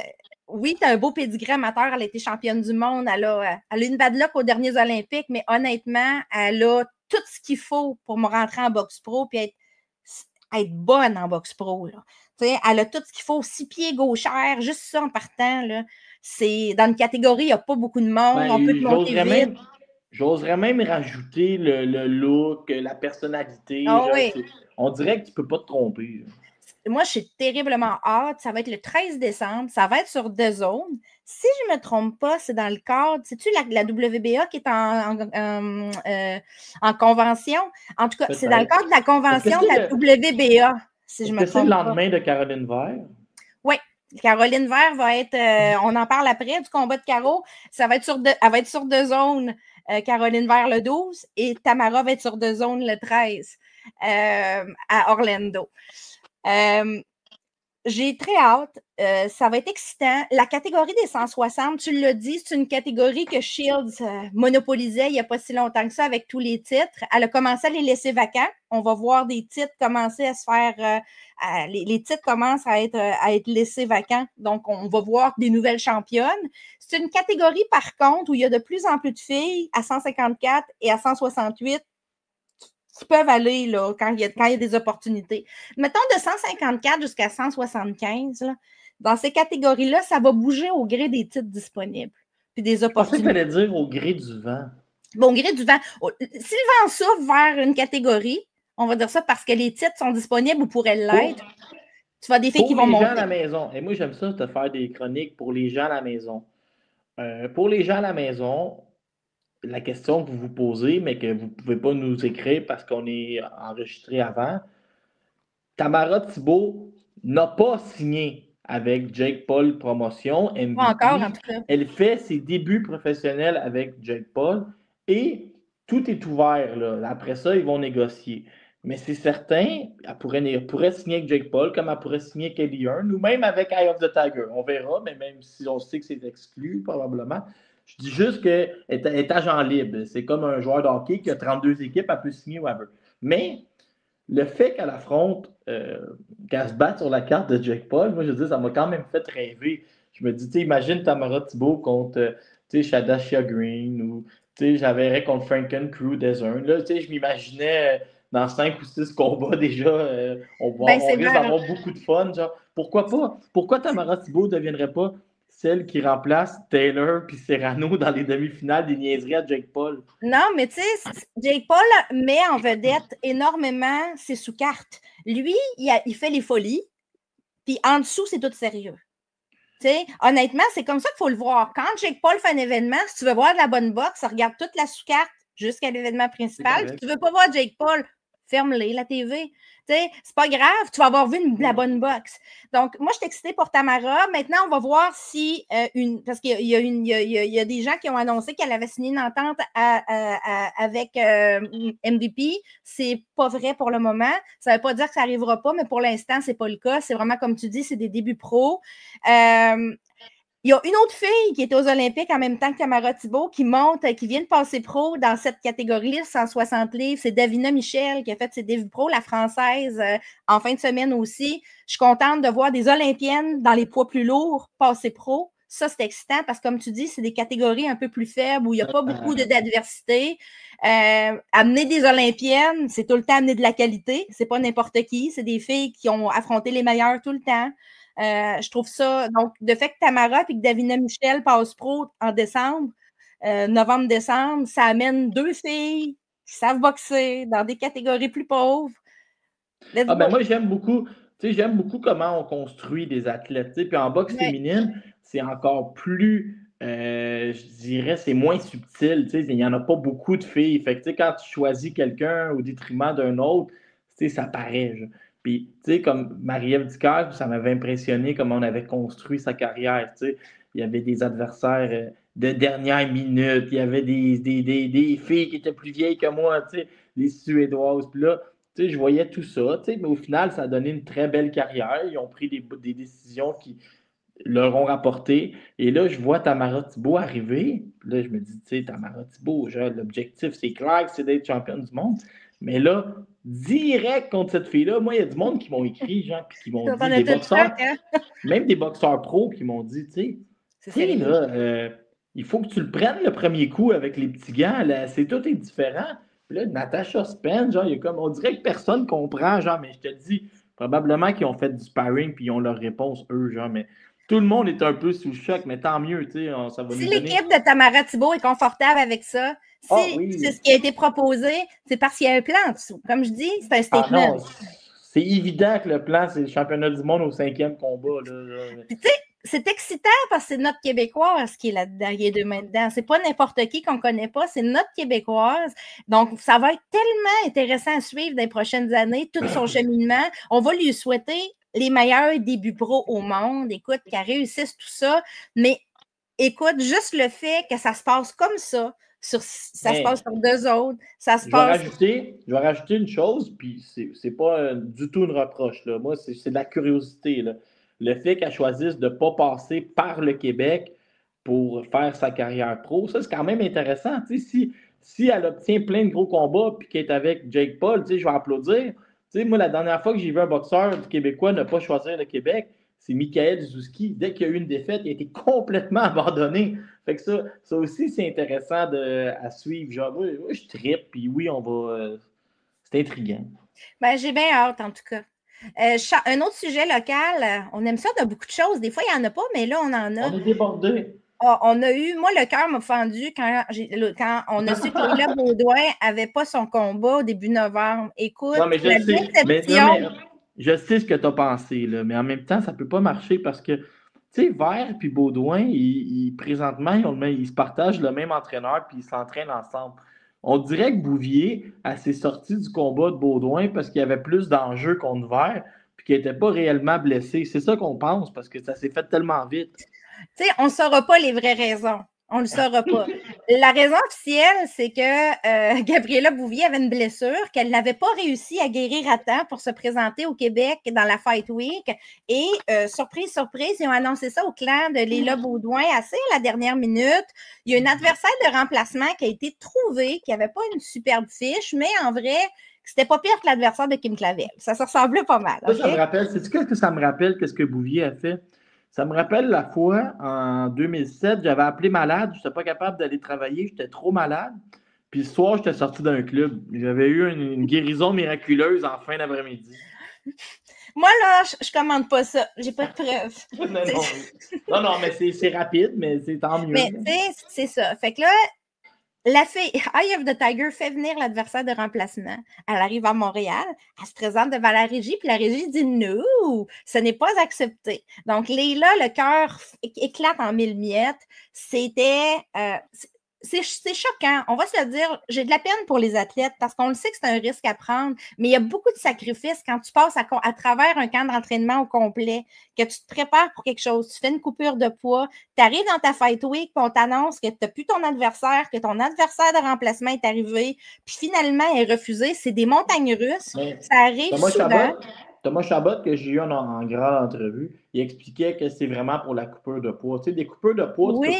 oui, tu as un beau pédigré amateur, elle a été championne du monde, elle a une bad luck aux derniers Olympiques, mais honnêtement, elle a tout ce qu'il faut pour me rentrer en boxe pro et être bonne en boxe pro. Là. Elle a tout ce qu'il faut, 6 pieds gauchère, juste ça en partant. Là, c'est, dans une catégorie, il n'y a pas beaucoup de monde, on peut te monter vite. J'oserais même rajouter le look, la personnalité. On dirait que tu ne peux pas te tromper. Moi, je suis terriblement hâte. Ça va être le 13 décembre. Ça va être sur DAZN. Si je ne me trompe pas, c'est dans le cadre, sais-tu, la WBA qui est en convention. En tout cas, c'est dans le cadre de la convention de la WBA, si je me trompe pas. C'est le lendemain de Caroline Vert? Oui. Caroline Vert va être, on en parle après, du combat de Caro. Elle va être sur DAZN, Caroline Vert le 12 et Tamara va être sur DAZN le 13 à Orlando. J'ai très hâte. Ça va être excitant. La catégorie des 160, tu l'as dit, c'est une catégorie que Shields monopolisait il n'y a pas si longtemps que ça avec tous les titres. Elle a commencé à les laisser vacants. On va voir des titres commencer à se faire... les titres commencent à être laissés vacants. Donc, on va voir des nouvelles championnes. C'est une catégorie, par contre, où il y a de plus en plus de filles à 154 et à 168. qui peuvent aller là, quand il y a des opportunités. Mettons de 154 jusqu'à 175, là, dans ces catégories-là, ça va bouger au gré des titres disponibles puis des opportunités. Je pensais que tu allais dire au gré du vent. Bon, au gré du vent. Si le vent souffle vers une catégorie, on va dire ça parce que les titres sont disponibles ou pourraient l'être, tu vas des filles qui vont monter. Pour les gens à la maison, et moi j'aime ça, te faire des chroniques pour les gens à la maison. Pour les gens à la maison, la question que vous vous posez, mais que vous ne pouvez pas nous écrire parce qu'on est enregistré avant, Tamara Thibault n'a pas signé avec Jake Paul Promotion, MVP. Pas encore, en tout cas. Elle fait ses débuts professionnels avec Jake Paul et tout est ouvert. Là. Après ça, ils vont négocier. Mais c'est certain, elle pourrait signer avec Jake Paul comme elle pourrait signer Kelly Hearn ou même avec Eye of the Tiger. On verra, mais même si on sait que c'est exclu, probablement. Je dis juste qu'elle est agent libre. C'est comme un joueur de hockey qui a 32 équipes, elle peut signer où elle veut. Mais le fait qu'elle affronte, qu'elle se batte sur la carte de Jake Paul, moi je dis, ça m'a quand même fait rêver. Je me dis, imagine Tamara Thibault contre Shadashia Green ou j'avais contre Franken Crew Desern. Là, je m'imaginais dans 5 ou 6 combats déjà, on risque d'avoir beaucoup de fun. Genre, pourquoi pas? Pourquoi Tamara Thibault ne deviendrait pas celle qui remplace Taylor puis Serrano dans les demi-finales des niaiseries à Jake Paul? Non, mais tu sais, Jake Paul met en vedette énormément ses sous-cartes. Lui, il fait les folies, puis en dessous, c'est tout sérieux. T'sais, honnêtement, c'est comme ça qu'il faut le voir. Quand Jake Paul fait un événement, si tu veux voir de la bonne boxe, regarde toute la sous-carte jusqu'à l'événement principal. Si tu ne veux pas voir Jake Paul, ferme-les, la TV. C'est pas grave, tu vas avoir vu de la bonne boxe. Donc, moi, je suis excitée pour Tamara. Maintenant, on va voir si parce qu'il y a des gens qui ont annoncé qu'elle avait signé une entente avec MVP. C'est pas vrai pour le moment. Ça ne veut pas dire que ça n'arrivera pas, mais pour l'instant, c'est pas le cas. C'est vraiment, comme tu dis, c'est des débuts pro. Il y a une autre fille qui était aux Olympiques en même temps que Tamara Thibault qui monte, qui vient de passer pro dans cette catégorie-là, 160 livres. C'est Davina Michel qui a fait ses débuts pro, la française, en fin de semaine aussi. Je suis contente de voir des Olympiennes dans les poids plus lourds passer pro. Ça, c'est excitant parce que, comme tu dis, c'est des catégories un peu plus faibles où il n'y a pas beaucoup d'adversité. Amener des Olympiennes, c'est tout le temps amener de la qualité. C'est pas n'importe qui. C'est des filles qui ont affronté les meilleurs tout le temps. Je trouve ça, donc, le fait que Tamara et que Davina Michel passent pro en décembre, novembre-décembre, ça amène 2 filles qui savent boxer dans des catégories plus pauvres. Moi, j'aime beaucoup comment on construit des athlètes. Puis en boxe féminine, c'est encore plus, je dirais, c'est moins subtil. Il n'y en a pas beaucoup de filles. Fait que, quand tu choisis quelqu'un au détriment d'un autre, ça paraît. Puis, comme Marie-Ève Dicker, ça m'avait impressionné comment on avait construit sa carrière. Il y avait des adversaires de dernière minute. Il y avait des filles qui étaient plus vieilles que moi, les Suédoises. Puis là, je voyais tout ça. Mais au final, ça a donné une très belle carrière. Ils ont pris des décisions qui leur ont rapporté. Et là, je vois Tamara Thibault arriver. Puis là, je me dis, Tamara Thibault, l'objectif, c'est clair que c'est d'être championne du monde. Mais là, direct contre cette fille-là, moi, il y a du monde qui m'ont écrit, puis qui m'ont dit, des boxeurs, même des boxeurs pros qui m'ont dit, il faut que tu le prennes le premier coup avec les petits gants, là, tout est différent. Puis là, Natasha Spence, on dirait que personne comprend, mais je te dis, probablement qu'ils ont fait du sparring puis ils ont leur réponse, eux, mais tout le monde est un peu sous le choc, mais tant mieux, ça va nous donner... l'équipe de Tamara Thibault est confortable avec ça, c'est ce qui a été proposé, c'est parce qu'il y a un plan en dessous. Comme je dis, c'est un statement. C'est évident que le plan, c'est le championnat du monde au 5e combat. Puis, c'est excitant parce que c'est notre Québécoise qui est là-dedans, il y a 2 mains dedans. C'est pas n'importe qui qu'on connaît pas, c'est notre Québécoise. Donc, ça va être tellement intéressant à suivre dans les prochaines années, tout son cheminement. On va lui souhaiter les meilleurs débuts pro au monde, écoute, qu'elle réussisse tout ça. Mais écoute, juste le fait que ça se passe comme ça, se passe sur 2 autres, ça se passe... Je vais rajouter une chose, puis c'est pas du tout une reproche. Là. Moi, c'est de la curiosité. Là. Le fait qu'elle choisisse de ne pas passer par le Québec pour faire sa carrière pro, ça, c'est quand même intéressant. Si elle obtient plein de gros combats puis qu'elle est avec Jake Paul, je vais applaudir. Moi, la dernière fois que j'ai vu un boxeur québécois ne pas choisir le Québec, c'est Michael Zouski. Dès qu'il y a eu une défaite, il a été complètement abandonné. Fait que ça aussi, c'est intéressant à suivre. Oui, je trippe, puis oui, on va... C'est intriguant. Ben, j'ai bien hâte, en tout cas. Un autre sujet local, on aime ça de beaucoup de choses. Des fois, il n'y en a pas, mais là, on en a. On est débordé. On a eu, moi, le cœur m'a fendu quand on a su que Leila Baudouin n'avait pas son combat au début novembre. Écoute, non, mais la déception. Je sais ce que tu as pensé, là, mais en même temps, ça ne peut pas marcher parce que, tu sais, Vert et Baudouin, présentement, ils se partagent le même entraîneur puis ils s'entraînent ensemble. On dirait que Bouvier, elle s'est sortie du combat de Baudouin parce qu'il y avait plus d'enjeux contre Vert puis qu'il n'était pas réellement blessé. C'est ça qu'on pense parce que ça s'est fait tellement vite. Tu sais, on ne saura pas les vraies raisons. On ne le saura pas. La raison officielle, c'est que Gabriela Bouvier avait une blessure, qu'elle n'avait pas réussi à guérir à temps pour se présenter au Québec dans la Fight Week. Et surprise, surprise, ils ont annoncé ça au clan de Leila Baudouin assez à la dernière minute. Il y a une adversaire de remplacement qui a été trouvée, qui n'avait pas une superbe fiche, mais en vrai, c'était pas pire que l'adversaire de Kim Clavel. Ça se ressemblait pas mal. Ça, ça me rappelle, sais-tu qu'est-ce que ça me rappelle, qu'est-ce que Bouvier a fait? Ça me rappelle la fois, en 2007, j'avais appelé malade, je n'étais pas capable d'aller travailler, j'étais trop malade. Puis ce soir, j'étais sorti d'un club. J'avais eu une guérison miraculeuse en fin d'après-midi. Moi, là, je commande pas ça. J'ai pas de preuves. non, mais c'est rapide, mais c'est tant mieux. Mais c'est ça. Fait que là, la fille, Eye of the Tiger fait venir l'adversaire de remplacement. Elle arrive à Montréal, elle se présente devant la régie, puis la régie dit « Non, ce n'est pas accepté ». Donc, Leila, le cœur éclate en mille miettes. C'était... c'est choquant. On va se le dire, j'ai de la peine pour les athlètes parce qu'on le sait que c'est un risque à prendre, mais il y a beaucoup de sacrifices quand tu passes à travers un camp d'entraînement au complet, que tu te prépares pour quelque chose, tu fais une coupure de poids, tu arrives dans ta Fight Week, puis on t'annonce que tu n'as plus ton adversaire, que ton adversaire de remplacement est arrivé, puis finalement, il est refusé. C'est des montagnes russes. Mais ça arrive souvent. Thomas Chabot, que j'ai eu en grande entrevue, il expliquait que c'est vraiment pour la coupure de poids. Tu sais, des coupures de poids, tu ne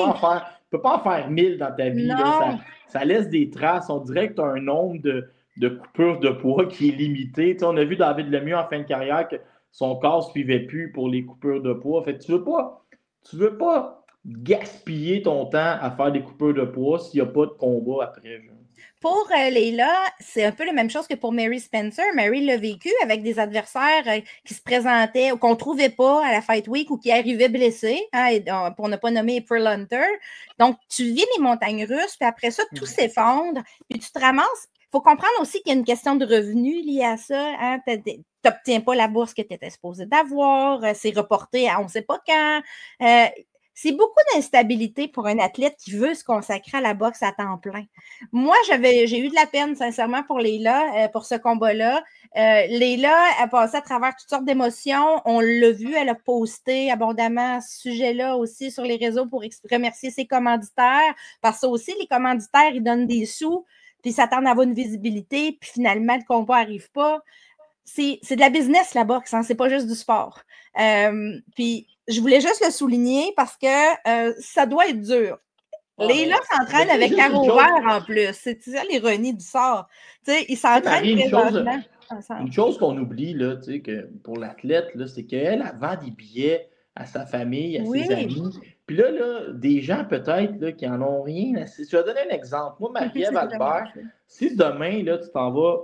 peux pas en faire 1000 dans ta vie. Là. Ça laisse des traces. On dirait que tu as un nombre de coupures de poids qui est limité. Tu sais, on a vu David Lemieux en fin de carrière que son corps ne suivait plus pour les coupures de poids. Fait que tu veux pas gaspiller ton temps à faire des coupures de poids s'il n'y a pas de combat après. Genre. Pour Leila, c'est un peu la même chose que pour Mary Spencer. Mary l'a vécu avec des adversaires qui se présentaient ou qu'on ne trouvait pas à la Fight Week ou qui arrivaient blessés, hein, pour ne pas nommer April Hunter. Donc, tu vis les montagnes russes, puis après ça, tout s'effondre, puis tu te ramasses. Il faut comprendre aussi qu'il y a une question de revenus liée à ça. Hein? Tu n'obtiens pas la bourse que tu étais supposé d'avoir, c'est reporté à on ne sait pas quand. C'est beaucoup d'instabilité pour un athlète qui veut se consacrer à la boxe à temps plein. Moi, j'ai eu de la peine, sincèrement, pour Leila, pour ce combat-là. Leila a passé à travers toutes sortes d'émotions. On l'a vu, elle a posté abondamment ce sujet-là aussi sur les réseaux pour remercier ses commanditaires. Parce que aussi, les commanditaires, ils donnent des sous, puis ils s'attendent à avoir une visibilité, puis finalement, le combat n'arrive pas. C'est de la business, la boxe, hein? C'est pas juste du sport. Puis, je voulais juste le souligner parce que ça doit être dur. Leila s'entraîne avec Caro Vert en plus. C'est ça l'ironie du sort. Tu sais, ils s'entraînent présentement ensemble. Une chose qu'on oublie, là, tu sais, que pour l'athlète, c'est qu'elle vend des billets à sa famille, à ses amis. Puis là, des gens peut-être là, qui n'en ont rien. Je vais donner un exemple. Moi, Marie-Ève Albert, si demain, là, tu t'en vas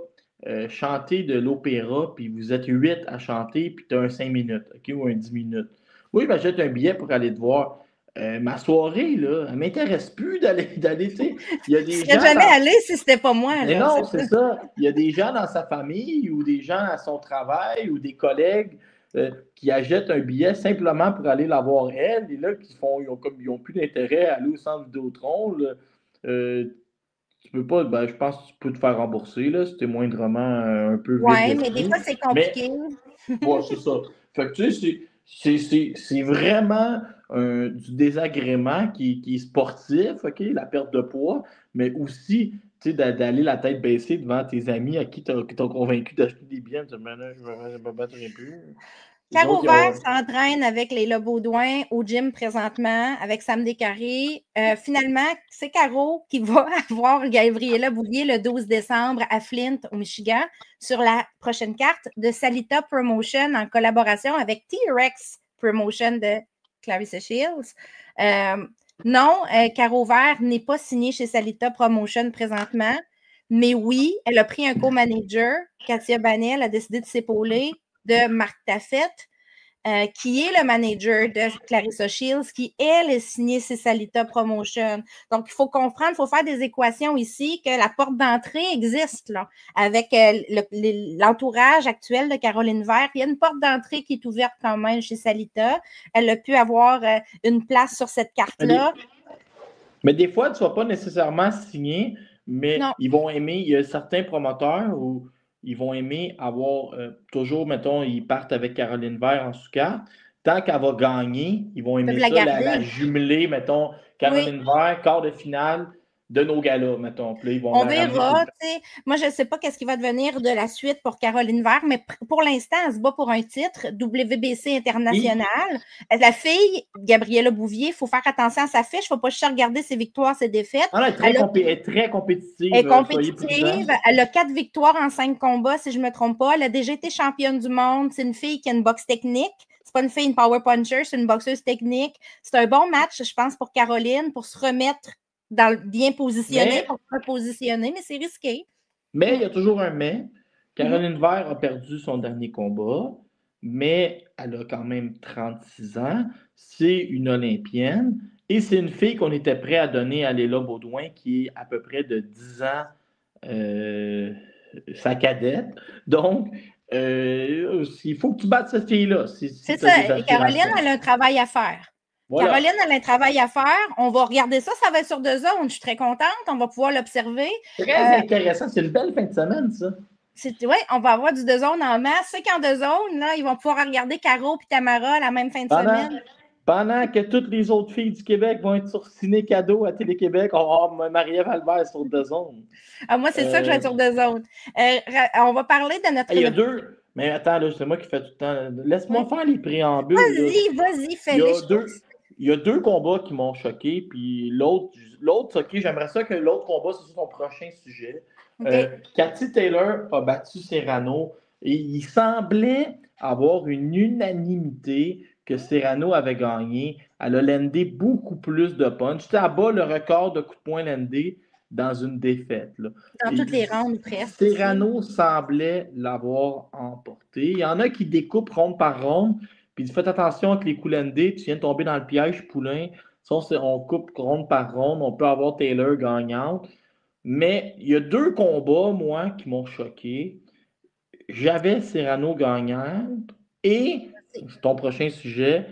chanter de l'opéra, puis vous êtes 8 à chanter, puis tu as un 5 minutes, OK, ou un 10 minutes. Oui, j'achète un billet pour aller te voir. Ma soirée, là, elle ne m'intéresse plus d'aller, tu sais. Il y a des gens. Je ne serais jamais allé si ce n'était pas moi. Mais non, c'est ça. Il y a des gens dans sa famille ou des gens à son travail ou des collègues qui achètent un billet simplement pour aller la voir elle. Et là, ils n'ont plus d'intérêt à aller au centre Vidéotron. Tu peux pas, je pense que tu peux te faire rembourser, là, si tu es moindrement un peu vite. Oui, mais des fois, c'est compliqué. Oui, c'est ça. Fait que tu sais, c'est vraiment du désagrément qui est sportif, OK, la perte de poids, mais aussi, tu sais, d'aller la tête baissée devant tes amis à qui t'ont convaincu d'acheter des billets. Tu dis, maintenant, je ne me battrai plus. Caro Vert s'entraîne avec Leila Baudouin au gym présentement, avec Sam Descarré. Finalement, c'est Caro qui va avoir Gabriela Bouvier le 12 décembre à Flint, au Michigan, sur la prochaine carte de Salita Promotion en collaboration avec T-Rex Promotion de Clarissa Shields. Non, Caro Vert n'est pas signée chez Salita Promotion présentement. Mais oui, elle a pris un co-manager. Katia Banel a décidé de s'épauler de Marc Taffette, qui est le manager de Clarissa Shields, qui, elle, est signée Cessalita Promotion. Donc, il faut comprendre, il faut faire des équations ici, que la porte d'entrée existe, là, avec l'entourage actuel de Caroline Vert. Il y a une porte d'entrée qui est ouverte quand même chez Salita. Elle a pu avoir une place sur cette carte-là. Mais des fois, tu ne vas pas nécessairement signer, mais non. Ils vont aimer, il y a certains promoteurs où ils vont aimer avoir toujours, mettons, ils partent avec Caroline Vert en sous-carte. Tant qu'elle va gagner, ils vont aimer ça, la jumeler, mettons, Caroline Vert, quart de finale de nos galas, mettons. Puis là, ils vont on verra, tu sais. Moi, je ne sais pas qu'est-ce qui va devenir de la suite pour Caroline Vert, mais pour l'instant, elle se bat pour un titre, WBC international. La fille, Gabriella Bouvier, il faut faire attention à sa fiche, il ne faut pas juste regarder ses victoires, ses défaites. Elle est très compétitive. Elle est compétitive. Elle a 4 victoires en 5 combats, si je ne me trompe pas. Elle a déjà été championne du monde. C'est une fille qui a une boxe technique. C'est pas une fille, une power puncher, c'est une boxeuse technique. C'est un bon match, je pense, pour Caroline, pour se remettre bien positionné, pour se repositionner, mais c'est risqué. Mais il y a toujours un mais. Caroline Vert a perdu son dernier combat, mais elle a quand même 36 ans. C'est une Olympienne et c'est une fille qu'on était prêt à donner à Léla Baudouin, qui est à peu près de 10 ans sa cadette. Donc, il faut que tu battes cette fille-là. C'est ça. Et Caroline, elle a un travail à faire. Voilà. Caroline, elle a un travail à faire. On va regarder ça. Ça va être sur DAZN. Je suis très contente. On va pouvoir l'observer. Très intéressant. C'est une belle fin de semaine, ça. Oui, on va avoir du DAZN en masse. Ceux qui ont DAZN, là, ils vont pouvoir regarder Caro et Tamara la même fin de semaine. Pendant que toutes les autres filles du Québec vont être sur Ciné Cadeau à Télé-Québec, on va avoir Marie-Ève Albert sur DAZN. Moi, c'est ça que je vais être sur DAZN. On va parler de notre... Il y a deux... Mais attends, là, c'est moi qui fais tout le temps. Laisse-moi faire les préambules. Vas-y, fais-les. Il y a deux combats qui m'ont choqué, puis l'autre, OK, j'aimerais ça que l'autre combat, ce soit ton prochain sujet. Okay. Cathy Taylor a battu Serrano et il semblait avoir une unanimité que Serrano avait gagné. Elle a landé beaucoup plus de punch. C'était à bas le record de coups de poing landés dans une défaite. Là. Dans toutes les rondes, presque. Serrano semblait l'avoir emporté. Il y en a qui découpent ronde par ronde. Puis faites attention avec les coups landés, tu viens de tomber dans le piège, Poulain. Ça, on coupe ronde par ronde, on peut avoir Taylor gagnante. Mais il y a deux combats, moi, qui m'ont choqué. J'avais Serrano gagnante et, c'est ton prochain sujet,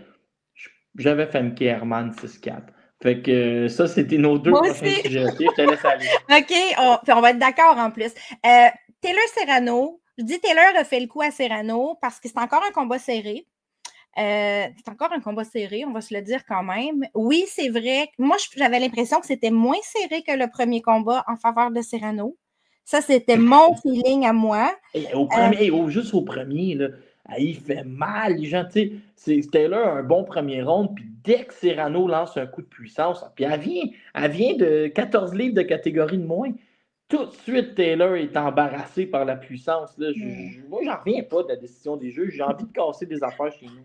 j'avais Femke Hermann 6-4. Fait que ça, c'était nos deux prochains sujets. OK, je te laisse aller. OK, on va être d'accord en plus. Taylor Serrano, je dis Taylor a fait le coup à Serrano parce que c'est encore un combat serré. C'est encore un combat serré, on va se le dire quand même. Oui, c'est vrai. Moi, j'avais l'impression que c'était moins serré que le premier combat en faveur de Serrano. Ça, c'était mon feeling à moi. Juste au premier, là, il fait mal. Les gens, tu sais, Taylor a un bon premier round, puis dès que Serrano lance un coup de puissance, puis elle vient de 14 livres de catégorie de moins. Tout de suite, Taylor est embarrassé par la puissance. Là. Moi, j'en reviens pas de la décision des juges. J'ai envie de casser des affaires chez nous.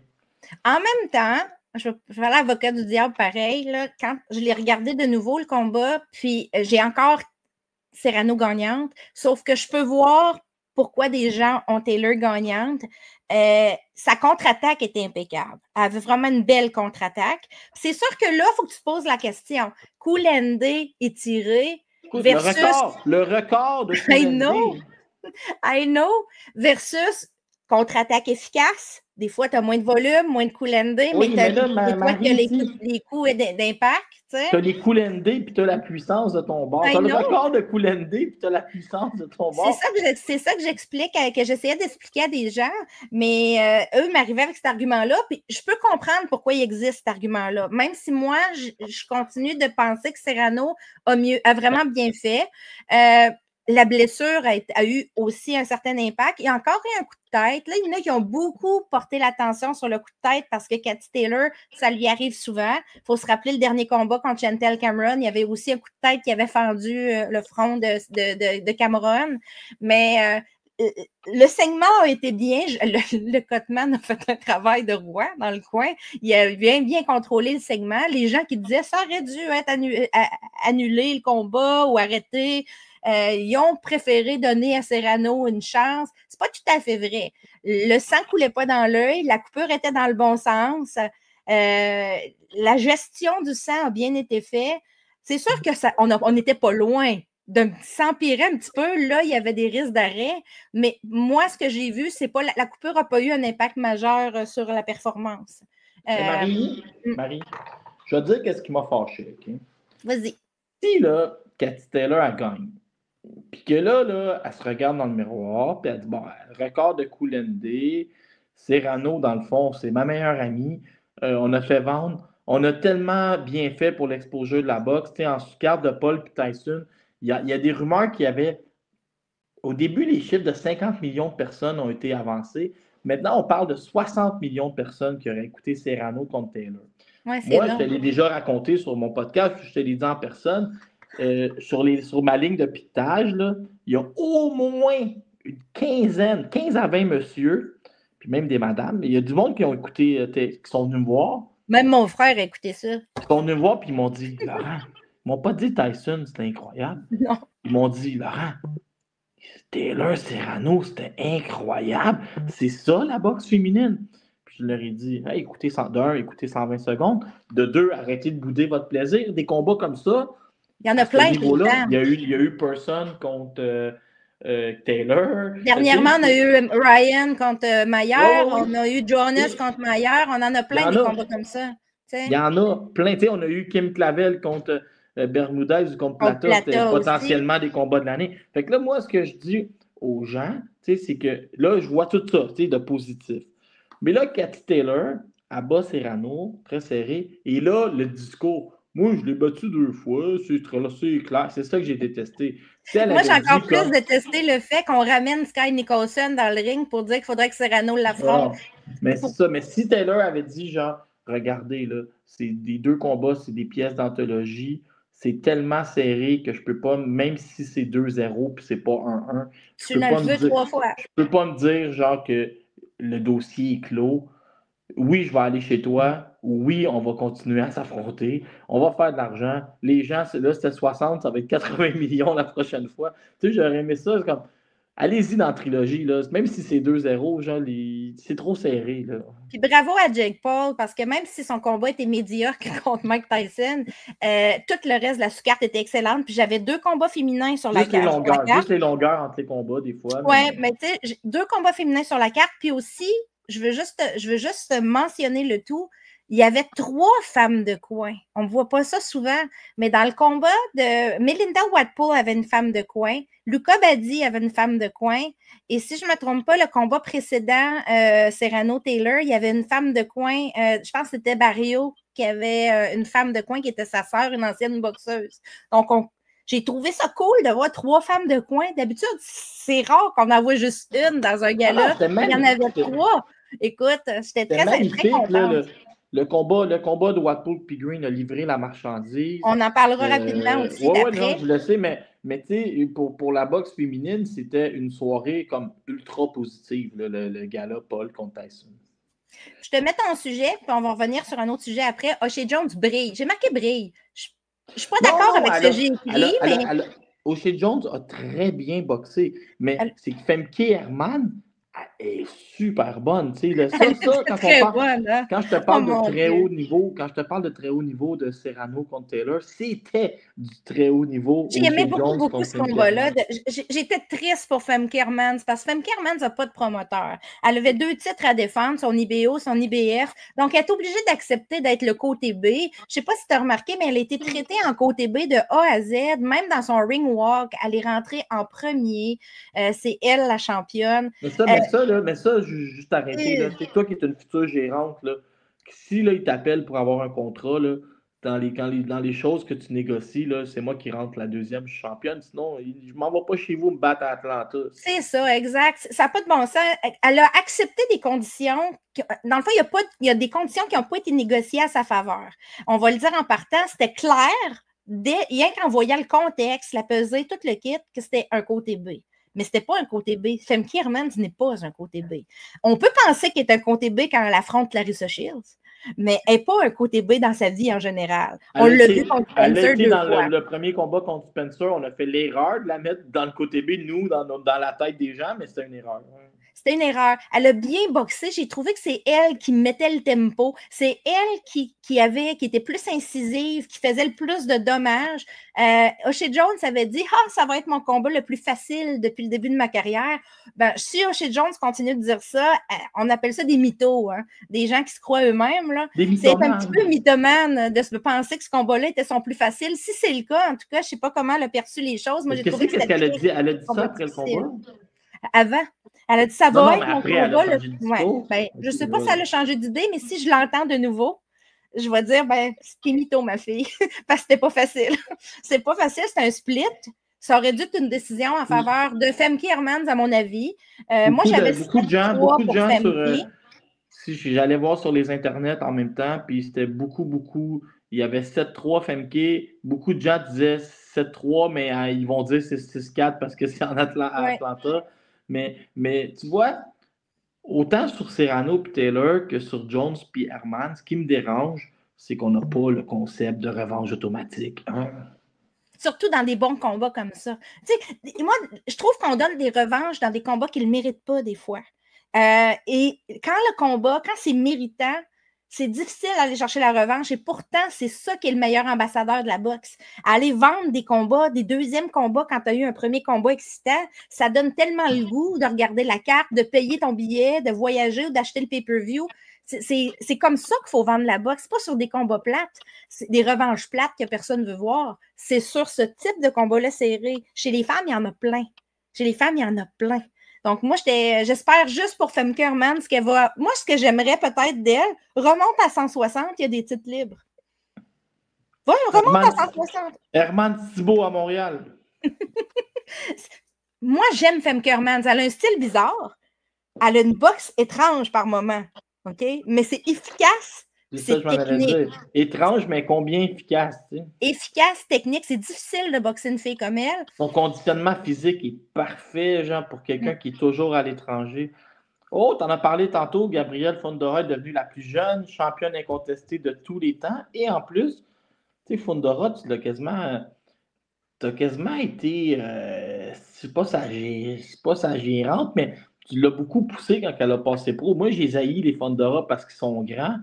En même temps, je vais faire l'avocat du diable pareil. Là, quand je l'ai regardé de nouveau, le combat, puis j'ai encore Serrano gagnante, sauf que je peux voir pourquoi des gens ont Taylor gagnante. Sa contre-attaque était impeccable. Elle avait vraiment une belle contre-attaque. C'est sûr que là, il faut que tu te poses la question. Coup landé et tiré versus... Le record de I know. Versus contre-attaque efficace. Des fois, tu as moins de volume, moins de coups landés, mais tu as les coups d'impact. Tu as les coups landés puis tu as la puissance de ton bord. Tu as le record de coups landés puis tu as la puissance de ton bord. C'est ça que j'explique, que j'essayais d'expliquer à des gens, mais eux m'arrivaient avec cet argument-là. Puis je peux comprendre pourquoi il existe cet argument-là. Même si moi, je continue de penser que Serrano a vraiment bien fait. La blessure a eu aussi un certain impact. Il y a encore eu un coup de tête. Là, il y en a qui ont beaucoup porté l'attention sur le coup de tête parce que Cathy Taylor, ça lui arrive souvent. Il faut se rappeler le dernier combat contre Chantel Cameron. Il y avait aussi un coup de tête qui avait fendu le front de Cameron. Mais le segment a été bien. Le Cotman a fait un travail de roi dans le coin. Il a bien contrôlé le segment. Les gens qui disaient ça aurait dû être annulé le combat ou arrêté, ils ont préféré donner à Serrano une chance. C'est pas tout à fait vrai. Le sang coulait pas dans l'œil, la coupure était dans le bon sens. La gestion du sang a bien été faite. C'est sûr que on n'était pas loin de s'empirer un petit peu. Là, il y avait des risques d'arrêt. Mais moi, ce que j'ai vu, c'est pas la coupure n'a pas eu un impact majeur sur la performance. Marie, je vais te dire qu'est-ce qui m'a fâché. Okay? Vas-y. Si, là, Cathy Taylor, elle gagne, puis que là, elle se regarde dans le miroir, puis elle dit, bon, record de Koulende, Serrano, dans le fond, c'est ma meilleure amie. On a fait vendre. On a tellement bien fait pour l'exposure de la boxe. En garde de Paul et Tyson, il y a des rumeurs qu'il y avait. Au début, les chiffres de 50 millions de personnes ont été avancés. Maintenant, on parle de 60 millions de personnes qui auraient écouté Serrano contre Taylor. Ouais, moi, je te l'ai déjà raconté sur mon podcast, je te l'ai dit en personne. Sur ma ligne de piquetage, là, il y a au moins une 15 à 20 messieurs, puis même des madames. Il y a du monde qui ont écouté, qui sont venus me voir. Même mon frère a écouté ça. Ils sont venus me voir, puis ils m'ont dit, Laurent, ils m'ont pas dit Tyson, c'était incroyable. Non. Ils m'ont dit, Laurent, Taylor Serrano, c'était incroyable. C'est ça, la boxe féminine. Puis je leur ai dit, hey, écoutez 101, écoutez 120 secondes. De 2, arrêtez de bouder votre plaisir. Des combats comme ça. Il y en a plein tout le temps. Il y a eu Person contre Taylor. Dernièrement, on a eu Ryan contre Maillard. Oh, oui. On a eu Jonas contre Maillard. On en a plein des combats comme ça. T'sais. Il y en a plein. On a eu Kim Clavel contre Bermudez contre Plata. C'était potentiellement aussi des combats de l'année. Fait que là, moi, ce que je dis aux gens, c'est que là, je vois tout ça de positif. Mais là, Cathy Taylor, elle bat Serrano, très serré. Et là, le discours, moi, je l'ai battu 2 fois, c'est clair. C'est ça que j'ai détesté. Moi, j'ai encore plus détesté le fait qu'on ramène Sky Nicholson dans le ring pour dire qu'il faudrait que Serrano l'affronte. Mais c'est ça. Mais si Taylor avait dit, genre, regardez, là, c'est des 2 combats, c'est des pièces d'anthologie. C'est tellement serré que je peux pas, même si c'est 2-0 puis c'est pas 1-1, tu l'as vu 3 fois. Je peux pas me dire genre que le dossier est clos. Oui, je vais aller chez toi. Oui, on va continuer à s'affronter. On va faire de l'argent. Les gens, là, c'était 60, ça va être 80 millions la prochaine fois. Tu sais, j'aurais aimé ça. C'est comme, allez-y dans la trilogie, là. Même si c'est 2-0, genre, c'est trop serré, là. Puis bravo à Jake Paul, parce que même si son combat était médiocre contre Mike Tyson, tout le reste de la sous-carte était excellente. Puis j'avais 2 combats féminins sur la carte. Juste les longueurs entre les combats, des fois. Oui, mais tu sais, 2 combats féminins sur la carte. Puis aussi, je veux juste mentionner le tout. Il y avait 3 femmes de coin. On ne voit pas ça souvent, mais dans le combat de Melinda Watpool avait une femme de coin, Luca Badi avait une femme de coin, et si je ne me trompe pas, le combat précédent, Serrano-Taylor, il y avait une femme de coin, je pense que c'était Barrio qui avait une femme de coin qui était sa sœur, une ancienne boxeuse. Donc, j'ai trouvé ça cool de voir 3 femmes de coin. D'habitude, c'est rare qu'on en voit juste une dans un gala. Il y en avait 3. Écoute, j'étais très contente. Le combat de Watpool et Green a livré la marchandise. On en parlera rapidement aussi. Oui, non, je le sais, mais tu sais, pour la boxe féminine, c'était une soirée comme ultra positive, le gala Paul contre Tyson. Je te mets ton sujet, puis on va revenir sur un autre sujet après. O'Shea Jones brille. J'ai marqué brille. Je ne suis pas d'accord avec ce que j'ai écrit, mais... O'Shea Jones a très bien boxé, mais c'est que Femke Herman est super bonne. Tu sais, quand je te parle de très haut niveau, quand je te parle de très haut niveau de Serrano contre Taylor, c'était du très haut niveau. J'aimais beaucoup ce combat-là. J'étais triste pour Femke Hermans parce que Femke Hermans n'a pas de promoteur. Elle avait 2 titres à défendre, son IBO, son IBF. Donc, elle est obligée d'accepter d'être le côté B. Je ne sais pas si tu as remarqué, mais elle a été traitée en côté B de A à Z. Même dans son ring walk, elle est rentrée en premier. C'est elle la championne. Mais ça, juste arrêter. C'est toi qui es une future gérante. Là. Si là, ils t'appellent pour avoir un contrat, là, dans les choses que tu négocies, là, c'est moi qui rentre la 2e championne. Sinon, je m'en vais pas chez vous me battre à Atlanta. C'est ça, exact. Ça n'a pas de bon sens. Elle a accepté des conditions. Dans le fond, il y a des conditions qui n'ont pas été négociées à sa faveur. On va le dire en partant, c'était clair, rien qu'en voyant le contexte, la pesée, tout le kit, que c'était un côté B. mais c'était pas un côté B. Femke Hermans n'est pas un côté B. On peut penser qu'elle est un côté B quand elle affronte Clarissa Shields, mais elle n'est pas un côté B dans sa vie en général. On l'a vu contre Spencer deux fois. Dans le premier combat contre Spencer, on a fait l'erreur de la mettre dans le côté B, nous, dans la tête des gens, mais c'était une erreur. C'était une erreur. Elle a bien boxé. J'ai trouvé que c'est elle qui mettait le tempo. C'est elle qui était plus incisive, qui faisait le plus de dommages. O'Shea Jones avait dit « Ah, ça va être mon combat le plus facile depuis le début de ma carrière. » Ben, si O'Shea Jones continue de dire ça, on appelle ça des mythos, hein? Des gens qui se croient eux-mêmes. Là. C'est un petit peu mythomane de se penser que ce combat-là était son plus facile. Si c'est le cas, en tout cas, je ne sais pas comment elle a perçu les choses. Moi, j'ai trouvé que qu'est-ce qu'elle a dit? Elle a dit ça après le combat? Avant. Elle a dit ça va être mon combat. Je ne sais pas si elle a changé d'idée, mais si je l'entends de nouveau, je vais dire c'était mytho, ma fille, parce que c'était pas facile. C'est pas facile, c'est un split. Ça aurait dû être une décision en faveur de Femke Hermans, à mon avis. Moi, j'avais beaucoup de gens sur. Si j'allais voir sur les internets en même temps, puis c'était beaucoup. Il y avait 7-3 Femke. Beaucoup de gens disaient 7-3, mais ils vont dire c'est 6-4 parce que c'est en Atlanta. Mais tu vois, autant sur Serrano et Taylor que sur Jones et Herman, ce qui me dérange, c'est qu'on n'a pas le concept de revanche automatique. Hein? Surtout dans des bons combats comme ça. Tu sais, moi, je trouve qu'on donne des revanches dans des combats qu'ils ne méritent pas des fois. Et quand c'est méritant, c'est difficile d'aller chercher la revanche et pourtant, c'est ça qui est le meilleur ambassadeur de la boxe. Aller vendre des combats, des deuxièmes combats quand tu as eu un premier combat excitant, ça donne tellement le goût de regarder la carte, de payer ton billet, de voyager ou d'acheter le pay-per-view. C'est comme ça qu'il faut vendre la boxe. C'est pas sur des combats plates, c'est des revanches plates que personne ne veut voir. C'est sur ce type de combat-là serré. Chez les femmes, il y en a plein. Donc, moi, j'espère juste pour Femke Hermans qu'elle va. Moi, ce que j'aimerais peut-être d'elle, remonte à 160, il y a des titres libres. Remonte à 160. Hermans Thibault à Montréal. Moi, j'aime Femke Hermans. Elle a un style bizarre. Elle a une boxe étrange par moment. OK? Mais c'est efficace. C'est technique. Étrange, mais combien efficace? Tu sais? Efficace, technique. C'est difficile de boxer une fille comme elle. Son conditionnement physique est parfait, genre, pour quelqu'un qui est toujours à l'étranger. Oh, t'en as parlé tantôt, Gabrielle Fundora est devenue la plus jeune championne incontestée de tous les temps. Et en plus, tu sais, Fundora, tu l'as quasiment été, c'est pas sa gérante, mais tu l'as beaucoup poussé quand elle a passé pro. Moi, j'ai haï les Fundora parce qu'ils sont grands.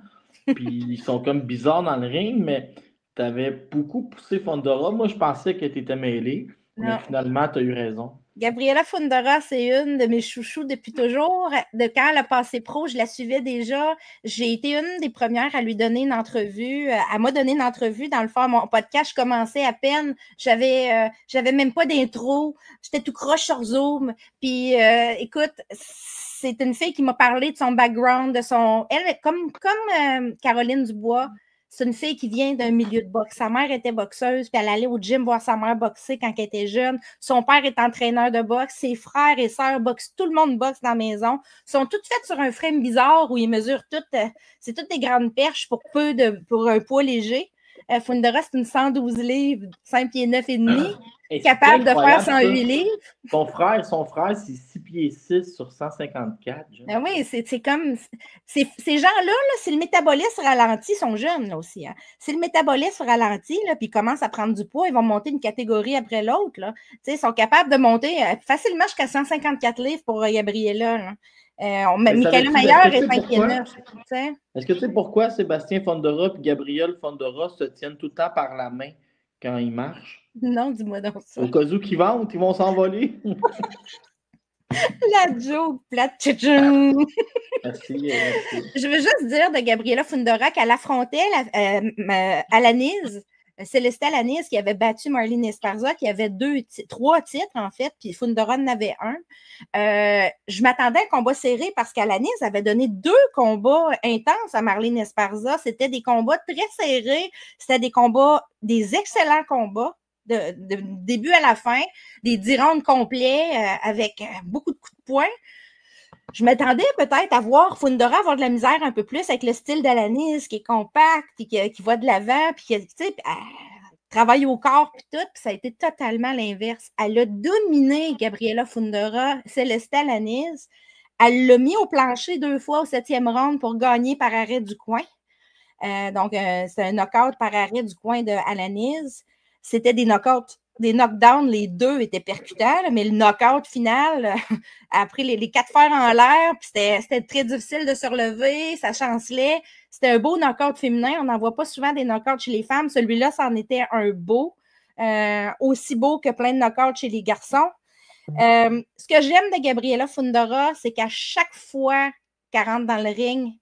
Puis ils sont comme bizarres dans le ring, mais tu avais beaucoup poussé Fundora. Moi, je pensais que tu étais mêlée, mais finalement, tu as eu raison. Gabriela Fundora, c'est une de mes chouchous depuis toujours. De quand elle a passé pro, je la suivais déjà. J'ai été une des premières à lui donner une entrevue. Elle m'a donné une entrevue dans le fond. Mon podcast, je commençais à peine. J'avais même pas d'intro. J'étais tout croche sur Zoom. Puis, écoute, c'est une fille qui m'a parlé de son background, de son... Elle, comme Caroline Dubois, c'est une fille qui vient d'un milieu de boxe. Sa mère était boxeuse, puis elle allait au gym voir sa mère boxer quand elle était jeune. Son père est entraîneur de boxe. Ses frères et sœurs boxent. Tout le monde boxe dans la maison. Ils sont toutes faites sur un frame bizarre où ils mesurent toutes... c'est toutes des grandes perches pour un poids léger. Fundora, c'est une 112 livres, 5 pieds 9 et demi. Capable de faire 108 livres. Son frère, c'est 6 pieds 6 sur 154. Ben oui, c'est comme... Ces gens-là, si le métabolisme ralentit, ils sont jeunes là aussi. Hein. Si le métabolisme ralentit, là, puis ils commencent à prendre du poids, ils vont monter une catégorie après l'autre. Ils sont capables de monter facilement jusqu'à 154 livres pour Gabriela. Là. Michaela Mayer est 5 pieds 9. Est-ce que tu sais pourquoi Sébastien Fundora et Gabrielle Fundora se tiennent tout le temps par la main quand ils marchent? Non, dis-moi donc ça. Au cas où qu'ils ventent, ils vont s'envoler. La joke plate. Merci. Je veux juste dire de Gabriela Fundora qu'elle affrontait Alanis, Célestin Alanis, qui avait battu Marlene Esparza, qui avait 3 titres, en fait, puis Fundora en avait un. Je m'attendais à un combat serré parce qu'Alanis avait donné 2 combats intenses à Marlene Esparza. C'était des combats très serrés. C'était des excellents combats. De début à la fin, des 10 rounds complets avec beaucoup de coups de poing. Je m'attendais peut-être à voir Fundora avoir de la misère un peu plus avec le style d'Alanis, qui est compact, qui va de l'avant, puis tu sais, travail au corps, puis tout, puis ça a été totalement l'inverse. Elle a dominé Gabriela Fundora, Celesta Alanis. Elle l'a mis au plancher 2 fois au 7e round pour gagner par arrêt du coin. Donc, c'est un knockout par arrêt du coin de Alanis. C'était des knockdowns, les 2 étaient percutants, là, mais le knockout final, après les 4 fers en l'air, puis c'était très difficile de se relever, ça chancelait. C'était un beau knockout féminin. On n'en voit pas souvent des knockouts chez les femmes. Celui-là, c'en était un beau. Aussi beau que plein de knockouts chez les garçons. Ce que j'aime de Gabriela Fundora, c'est qu'à chaque fois qu'elle rentre dans le ring,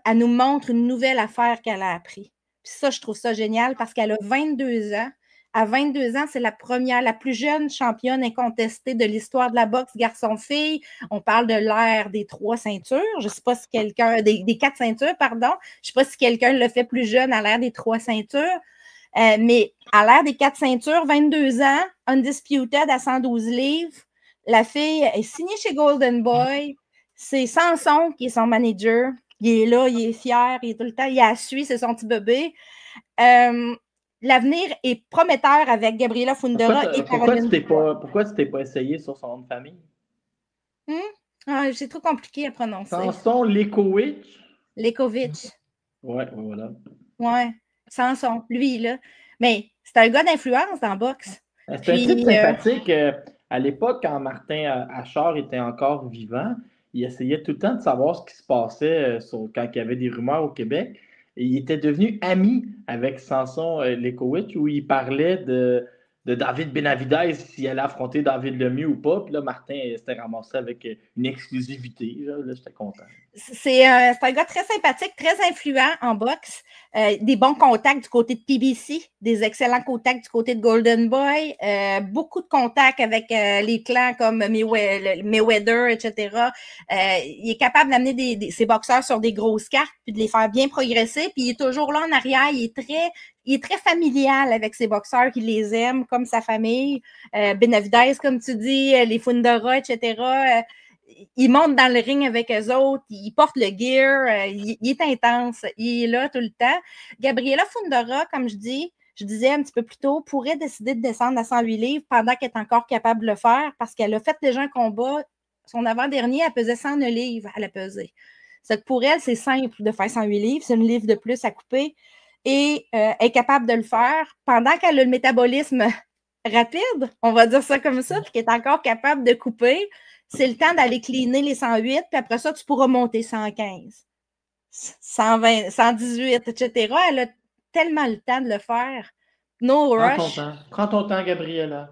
elle nous montre une nouvelle affaire qu'elle a appris. Puis ça, je trouve ça génial parce qu'elle a 22 ans. À 22 ans, c'est la plus jeune championne incontestée de l'histoire de la boxe garçon-fille. On parle de l'ère des 3 ceintures. Je ne sais pas si quelqu'un... Des 4 ceintures, pardon. Je ne sais pas si quelqu'un le fait plus jeune à l'ère des 3 ceintures. Mais à l'ère des 4 ceintures, 22 ans, undisputed à 112 livres. La fille est signée chez Golden Boy. C'est Samson qui est son manager. Il est là, il est fier, il est tout le temps, il la suit, c'est son petit bébé. L'avenir est prometteur avec Gabriela Fundora et Caroline. Pourquoi tu t'es pas essayé sur son nom de famille? C'est trop compliqué à prononcer. Samson Lekovic? Lekovic. Ouais, voilà. Ouais, Samson, lui, là. Mais c'est un gars d'influence dans la boxe. C'est un type sympathique. À l'époque, quand Martin Achard était encore vivant, il essayait tout le temps de savoir ce qui se passait quand il y avait des rumeurs au Québec. Et il était devenu ami avec Samson Lekovic, où il parlait de David Benavidez, s'il allait affronter David Lemieux ou pas. Puis là, Martin s'était ramassé avec une exclusivité. Là, j'étais content. C'est un gars très sympathique, très influent en boxe. Des bons contacts du côté de PBC, des excellents contacts du côté de Golden Boy, beaucoup de contacts avec les clans comme Mayweather, etc. Il est capable d'amener ses boxeurs sur des grosses cartes puis de les faire bien progresser. Puis il est toujours là en arrière. Il est très familial avec ses boxeurs qui les aiment, comme sa famille. Benavidez, comme tu dis, les Fundora, etc. Il monte dans le ring avec eux autres, il porte le gear, il est intense, il est là tout le temps. Gabriela Fundora, comme je disais un petit peu plus tôt, pourrait décider de descendre à 108 livres pendant qu'elle est encore capable de le faire parce qu'elle a fait déjà un combat. Son avant-dernier, elle pesait 109 livres à la peser. Pour elle, c'est simple de faire 108 livres, c'est une livre de plus à couper et elle est capable de le faire pendant qu'elle a le métabolisme rapide, on va dire ça comme ça, puis qu'elle est encore capable de couper. C'est le temps d'aller cleaner les 108, puis après ça, tu pourras monter 115, 120, 118, etc. Elle a tellement le temps de le faire. No rush. Prends ton temps, Gabriela.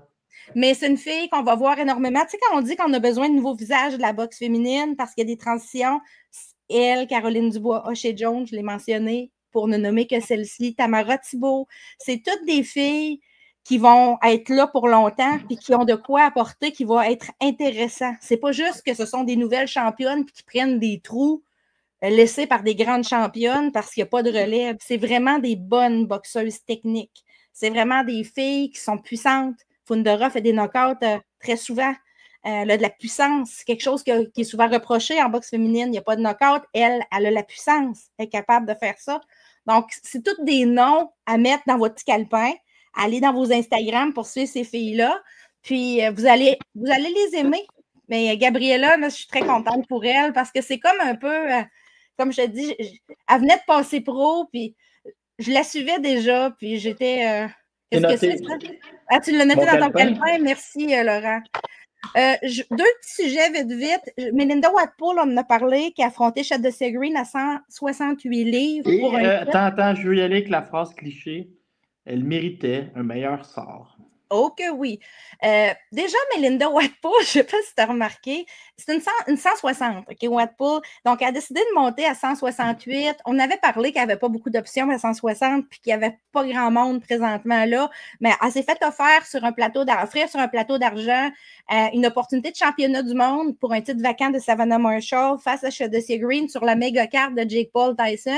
Mais c'est une fille qu'on va voir énormément. Tu sais, quand on dit qu'on a besoin de nouveaux visages de la boxe féminine parce qu'il y a des transitions, elle, Caroline Dubois, O'Shea Jones, je l'ai mentionné pour ne nommer que celle-ci, Tamara Thibault, c'est toutes des filles qui vont être là pour longtemps puis qui ont de quoi apporter, qui va être intéressant. C'est pas juste que ce sont des nouvelles championnes puis qui prennent des trous laissés par des grandes championnes parce qu'il n'y a pas de relève. C'est vraiment des bonnes boxeuses techniques. C'est vraiment des filles qui sont puissantes. Fundora fait des knockouts très souvent. Elle a de la puissance, quelque chose qui est souvent reproché en boxe féminine. Il n'y a pas de knockout. Elle a la puissance. Elle est capable de faire ça. Donc, c'est tous des noms à mettre dans votre petit calepin. Allez dans vos Instagram pour suivre ces filles-là. Puis, vous allez les aimer. Mais Gabriela, là, je suis très contente pour elle parce que c'est comme un peu, comme je te dis, elle venait de passer pro, puis je la suivais déjà, puis j'étais... qu'est-ce que c'est, ça? Ah, tu l'as noté dans ton calepin? Merci, Laurent. 2 petits sujets vite. Melinda Watpool, on en a parlé, qui a affronté Shadowsea Green à 168 livres. Et attends, je veux y aller avec la phrase cliché. Elle méritait un meilleur sort. Oh que oui. Déjà, Melinda Watpool, je ne sais pas si tu as remarqué, c'est une 160, OK, Watpool. Donc, elle a décidé de monter à 168. On avait parlé qu'elle n'avait pas beaucoup d'options à 160 puis qu'il n'y avait pas grand monde présentement là, mais elle s'est fait offrir sur un plateau d'argent une opportunité de championnat du monde pour un titre vacant de Savannah Marshall face à Shadowsea Green sur la méga carte de Jake Paul Tyson.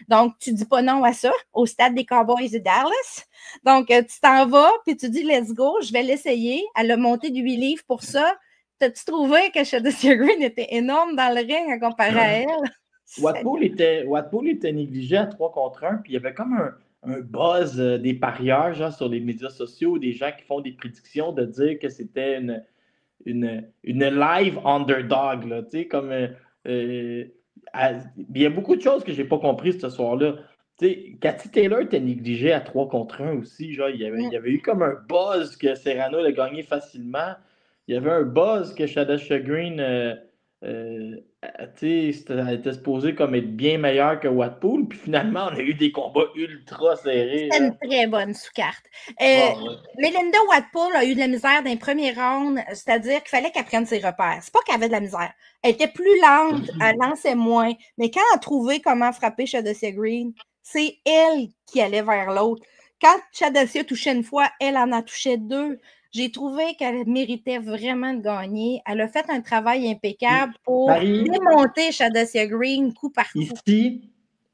Donc, tu ne dis pas non à ça au stade des Cowboys de Dallas. Donc, tu t'en vas, puis tu dis « let's go, je vais l'essayer ». Elle a monté de 8 livres pour ça. T'as-tu trouvé que Shadowsea Green était énorme dans le ring à comparer à elle? Watpool était négligé à 3 contre 1, puis il y avait comme buzz des parieurs, genre sur les médias sociaux, des gens qui font des prédictions, de dire que c'était une live underdog, là, tu sais, comme... il y a beaucoup de choses que j'ai pas comprises ce soir-là. Tu sais, Cathy Taylor était négligée à 3 contre 1 aussi. Genre, il y avait eu comme un buzz que Serrano a gagné facilement. Il y avait un buzz que Shadasha Green elle était supposée comme être bien meilleure que Watpool. Puis finalement, on a eu des combats ultra serrés. C'était une très bonne sous-carte. Ouais. Melinda Watpool a eu de la misère dans les premiers rounds, c'est-à-dire qu'il fallait qu'elle prenne ses repères. C'est pas qu'elle avait de la misère. Elle était plus lente, elle lançait moins. Mais quand elle a trouvé comment frapper Shadasha Green, c'est elle qui allait vers l'autre. Quand Shadasha touchait une fois, elle en a touché 2. J'ai trouvé qu'elle méritait vraiment de gagner. Elle a fait un travail impeccable pour démonter Shadasha Green coup par coup.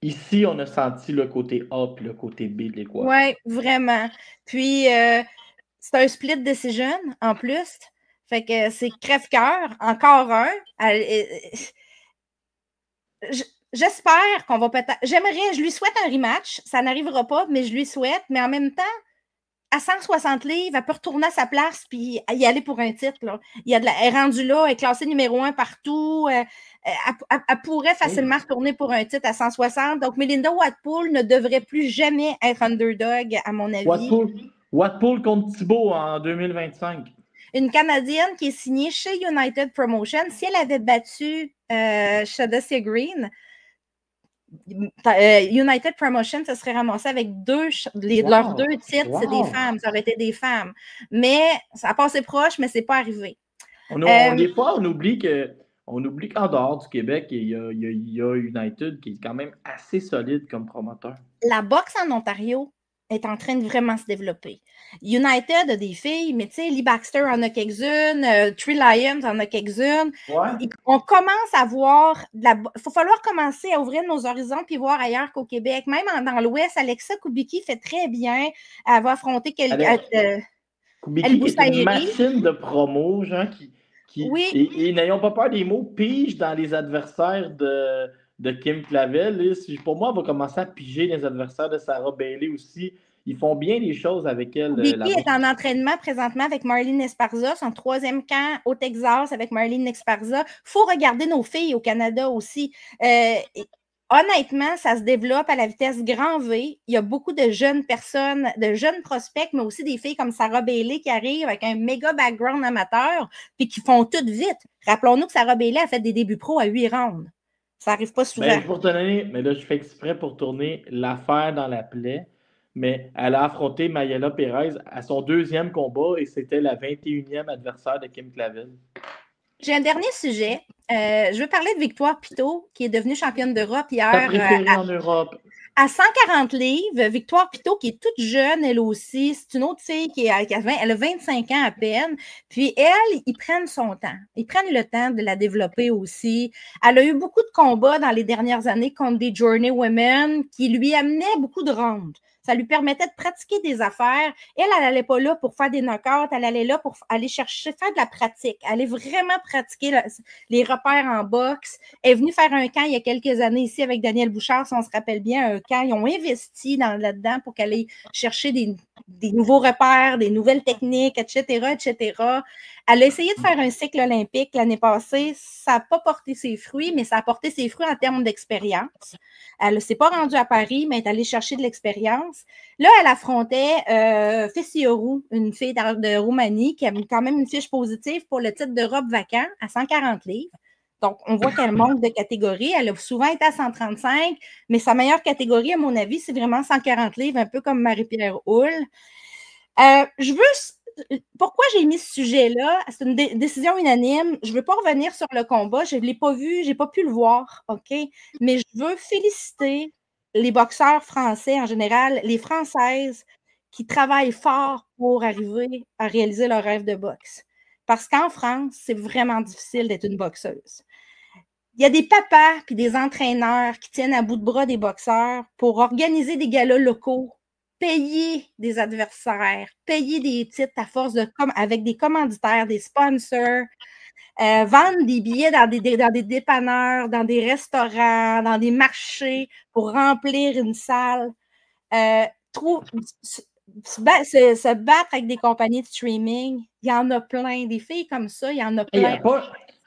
Ici, on a senti le côté A puis le côté B de l'équation. Oui, vraiment. Puis, c'est un split decision en plus. Fait que c'est crève-cœur, encore un. J'espère qu'on va peut-être... je lui souhaite un rematch. Ça n'arrivera pas, mais je lui souhaite. Mais en même temps, à 160 livres, elle peut retourner à sa place puis y aller pour un titre. Là. Elle est rendue là, elle est classée numéro 1 partout. Elle pourrait facilement retourner pour un titre à 160. Donc, Melinda Watpool ne devrait plus jamais être underdog, à mon avis. Watpool contre Thibault en 2025. Une Canadienne qui est signée chez United Promotion. Si elle avait battu Shadasha Green, United Promotion se serait ramassé avec leurs 2 titres, c'est des femmes, ça aurait été des femmes. Mais ça a passé proche, mais c'est pas arrivé. Des fois, on oublie qu'en dehors du Québec, il y a United qui est quand même assez solide comme promoteur. La boxe en Ontario est en train de vraiment se développer. United a des filles, mais tu sais, Lee Baxter en a quelques-unes, Tree Lions en a quelques-unes. Ouais. On commence à voir... Il faut falloir commencer à ouvrir nos horizons puis voir ailleurs qu'au Québec. Même dans l'Ouest, Alexa Kubicki fait très bien. Elle va affronter quelqu'un... Kubicki est une machine de promo, genre, oui. Et n'ayons pas peur des mots, pige dans les adversaires de Kim Clavel. Pour moi, elle va commencer à piger les adversaires de Sarah Bailey aussi. Ils font bien les choses avec elle. Kubicki est en entraînement présentement avec Marlene Esparza, son 3e camp au Texas avec Marlene Esparza. Il faut regarder nos filles au Canada aussi. Honnêtement, ça se développe à la vitesse grand V. Il y a beaucoup de jeunes personnes, de jeunes prospects, mais aussi des filles comme Sarah Bailey qui arrivent avec un méga background amateur puis qui font tout vite. Rappelons-nous que Sarah Bailey a fait des débuts pro à 8 rounds. Ça n'arrive pas souvent. Mais là, je fais exprès pour tourner l'affaire dans la plaie. Mais elle a affronté Mayela Perez à son 2e combat et c'était la 21e adversaire de Kim Clavel. J'ai un dernier sujet. Je veux parler de Victoire Pitot, qui est devenue championne d'Europe hier. Ta préférée en Europe. À 140 livres, Victoire Pitot, qui est toute jeune, elle aussi, c'est une autre fille elle a 25 ans à peine. Puis elle, ils prennent son temps. Ils prennent le temps de la développer aussi. Elle a eu beaucoup de combats dans les dernières années contre des Journey Women qui lui amenaient beaucoup de rounds. Ça lui permettait de pratiquer des affaires. Elle n'allait pas là pour faire des knockouts, elle allait là pour aller chercher, faire de la pratique. Elle allait vraiment pratiquer les repères en boxe. Elle est venue faire un camp il y a quelques années ici avec Daniel Bouchard, si on se rappelle bien, un camp. Ils ont investi là-dedans pour qu'elle aille chercher des nouveaux repères, des nouvelles techniques, etc., etc. Elle a essayé de faire un cycle olympique l'année passée. Ça n'a pas porté ses fruits, mais ça a porté ses fruits en termes d'expérience. Elle ne s'est pas rendue à Paris, mais elle est allée chercher de l'expérience. Là, elle affrontait Fessiorou, une fille de Roumanie qui a quand même une fiche positive pour le titre d'Europe vacant à 140 livres. Donc, on voit qu'elle manque de catégorie. Elle a souvent été à 135, mais sa meilleure catégorie, à mon avis, c'est vraiment 140 livres, un peu comme Marie-Pierre Houle. Pourquoi j'ai mis ce sujet-là? C'est une décision unanime. Je ne veux pas revenir sur le combat. Je ne l'ai pas vu, je n'ai pas pu le voir, OK? Mais je veux féliciter les boxeurs français en général, les Françaises qui travaillent fort pour arriver à réaliser leur rêve de boxe. Parce qu'en France, c'est vraiment difficile d'être une boxeuse. Il y a des papas puis des entraîneurs qui tiennent à bout de bras des boxeurs pour organiser des galas locaux, payer des adversaires, payer des titres à force avec des commanditaires, des sponsors, vendre des billets dans des dépanneurs, dans des restaurants, dans des marchés pour remplir une salle. se battre avec des compagnies de streaming, il y en a plein. Des filles comme ça, il y en a plein.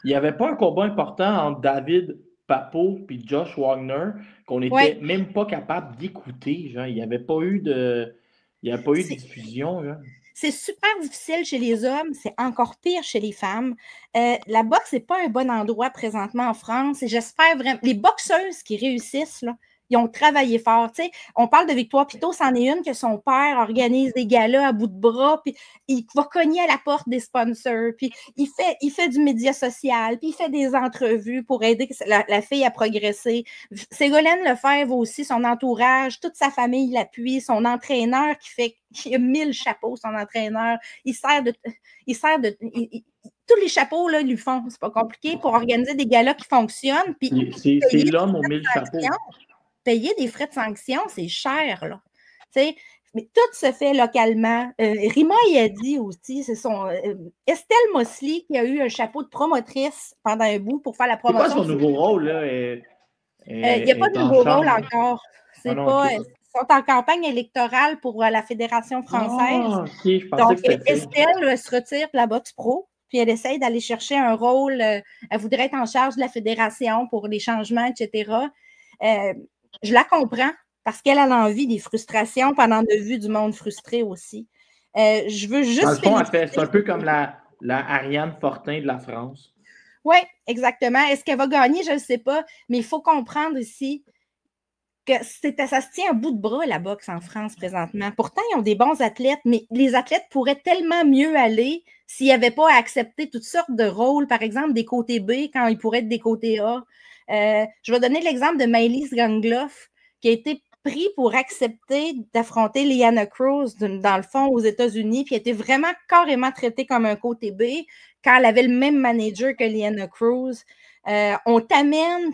Il n'y avait pas un combat important entre David Papo et Josh Wagner qu'on n'était même pas capable d'écouter. Genre, il n'y avait pas eu de diffusion. Genre. C'est super difficile chez les hommes, c'est encore pire chez les femmes. La boxe n'est pas un bon endroit présentement en France et j'espère vraiment. Les boxeuses qui réussissent, là, ils ont travaillé fort. Tu sais, on parle de Victoire Pitot, c'en est une que son père organise des galas à bout de bras, puis il va cogner à la porte des sponsors, puis il fait du média social, puis il fait des entrevues pour aider la fille à progresser. Ségolène Lefebvre aussi, son entourage, toute sa famille l'appuie, son entraîneur qui a 1000 chapeaux, son entraîneur. Tous les chapeaux là, lui font. C'est pas compliqué pour organiser des galas qui fonctionnent. Puis c'est l'homme aux 1000 chapeaux. Payer des frais de sanction, c'est cher, là. T'sais, mais tout se fait localement. Rima y a dit aussi, c'est Estelle Mosley qui a eu un chapeau de promotrice pendant un bout pour faire la promotion. C'est quoi son nouveau rôle, là? Il n'y a pas de nouveau rôle encore. Ils sont en campagne électorale pour la Fédération française. Okay, donc, Estelle se retire de la boxe pro, puis elle essaye d'aller chercher un rôle. Elle voudrait être en charge de la fédération pour les changements, etc. Je la comprends parce qu'elle a l'envie des frustrations, puis elle en a vu du monde frustré aussi. Je veux juste. Dans le fond, c'est un peu comme la Ariane Fortin de la France. Oui, exactement. Est-ce qu'elle va gagner? Je ne sais pas. Mais il faut comprendre ici que ça se tient à bout de bras, la boxe en France présentement. Pourtant, ils ont des bons athlètes, mais les athlètes pourraient tellement mieux aller s'ils n'avaient pas à accepter toutes sortes de rôles, par exemple des côtés B quand ils pourraient être des côtés A. Je vais donner l'exemple de Maëlys Gangloff, qui a été pris pour accepter d'affronter Liana Cruz, dans le fond, aux États-Unis, puis a été vraiment carrément traitée comme un côté B quand elle avait le même manager que Liana Cruz. On t'amène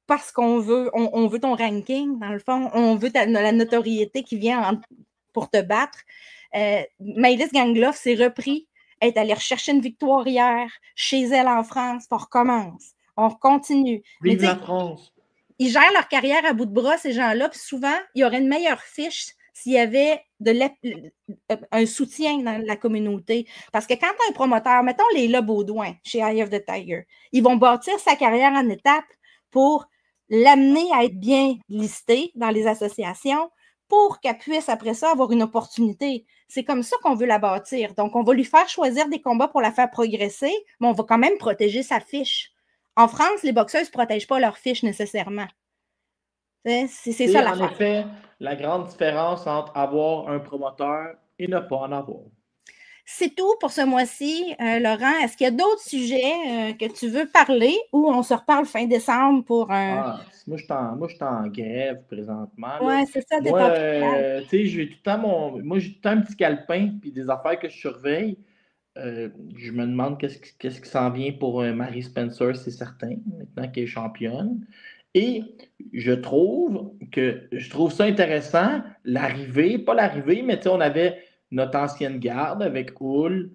parce qu'on veut, on veut ton ranking, dans le fond, on veut la notoriété qui vient pour te battre. Maëlys Gangloff s'est repris, elle est allée rechercher une victoire hier chez elle en France, puis on recommence. On continue. Vive la France! Ils gèrent leur carrière à bout de bras, ces gens-là, puis souvent, il y aurait une meilleure fiche s'il y avait un soutien dans la communauté. Parce que quand tu as un promoteur, mettons Léla Baudouin chez Eye of the Tiger, ils vont bâtir sa carrière en étapes pour l'amener à être bien listée dans les associations pour qu'elle puisse, après ça, avoir une opportunité. C'est comme ça qu'on veut la bâtir. Donc, on va lui faire choisir des combats pour la faire progresser, mais on va quand même protéger sa fiche. En France, les boxeurs ne protègent pas leur fiche nécessairement. C'est ça l'affaire. En effet, la grande différence entre avoir un promoteur et ne pas en avoir. C'est tout pour ce mois-ci, Laurent. Est-ce qu'il y a d'autres sujets que tu veux parler ou on se reparle fin décembre pour un... Moi, je suis en grève présentement. Oui, c'est ça. Moi, j'ai tout le temps un petit calepin puis des affaires que je surveille. Je me demande qu'est-ce qui s'en vient pour Marie Spencer, c'est certain, maintenant qu'elle est championne. Et je trouve ça intéressant, pas l'arrivée, mais on avait notre ancienne garde avec Hull,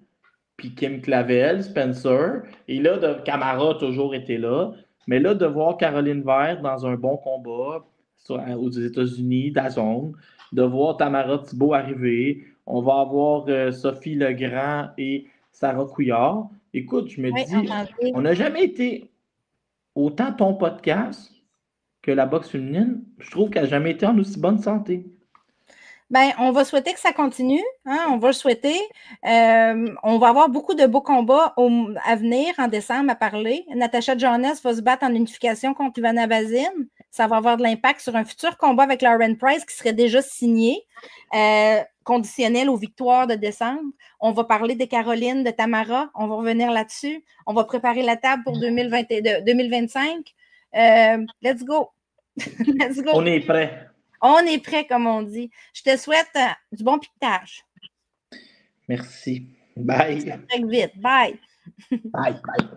puis Kim Clavel, Spencer, et là, Camara a toujours été là, mais là, de voir Caroline Vert dans un bon combat aux États-Unis, DAZN, de voir Tamara Thibault arriver, on va avoir Sophie Legrand et Sarah Couillard. Écoute, je me dis, on n'a jamais été autant ton podcast que la boxe féminine. Je trouve qu'elle n'a jamais été en aussi bonne santé. Bien, on va souhaiter que ça continue. Hein? On va le souhaiter. On va avoir beaucoup de beaux combats à venir en décembre à parler. Natasha Jonas va se battre en unification contre Ivana Bazine. Ça va avoir de l'impact sur un futur combat avec Lauren Price qui serait déjà signé, conditionnel aux victoires de décembre. On va parler de Caroline, de Tamara. On va revenir là-dessus. On va préparer la table pour 2025. Let's go. Let's go. On est prêt. On est prêt, comme on dit. Je te souhaite du bon piquetage. Merci. Bye. Très vite. Bye. Bye. Bye.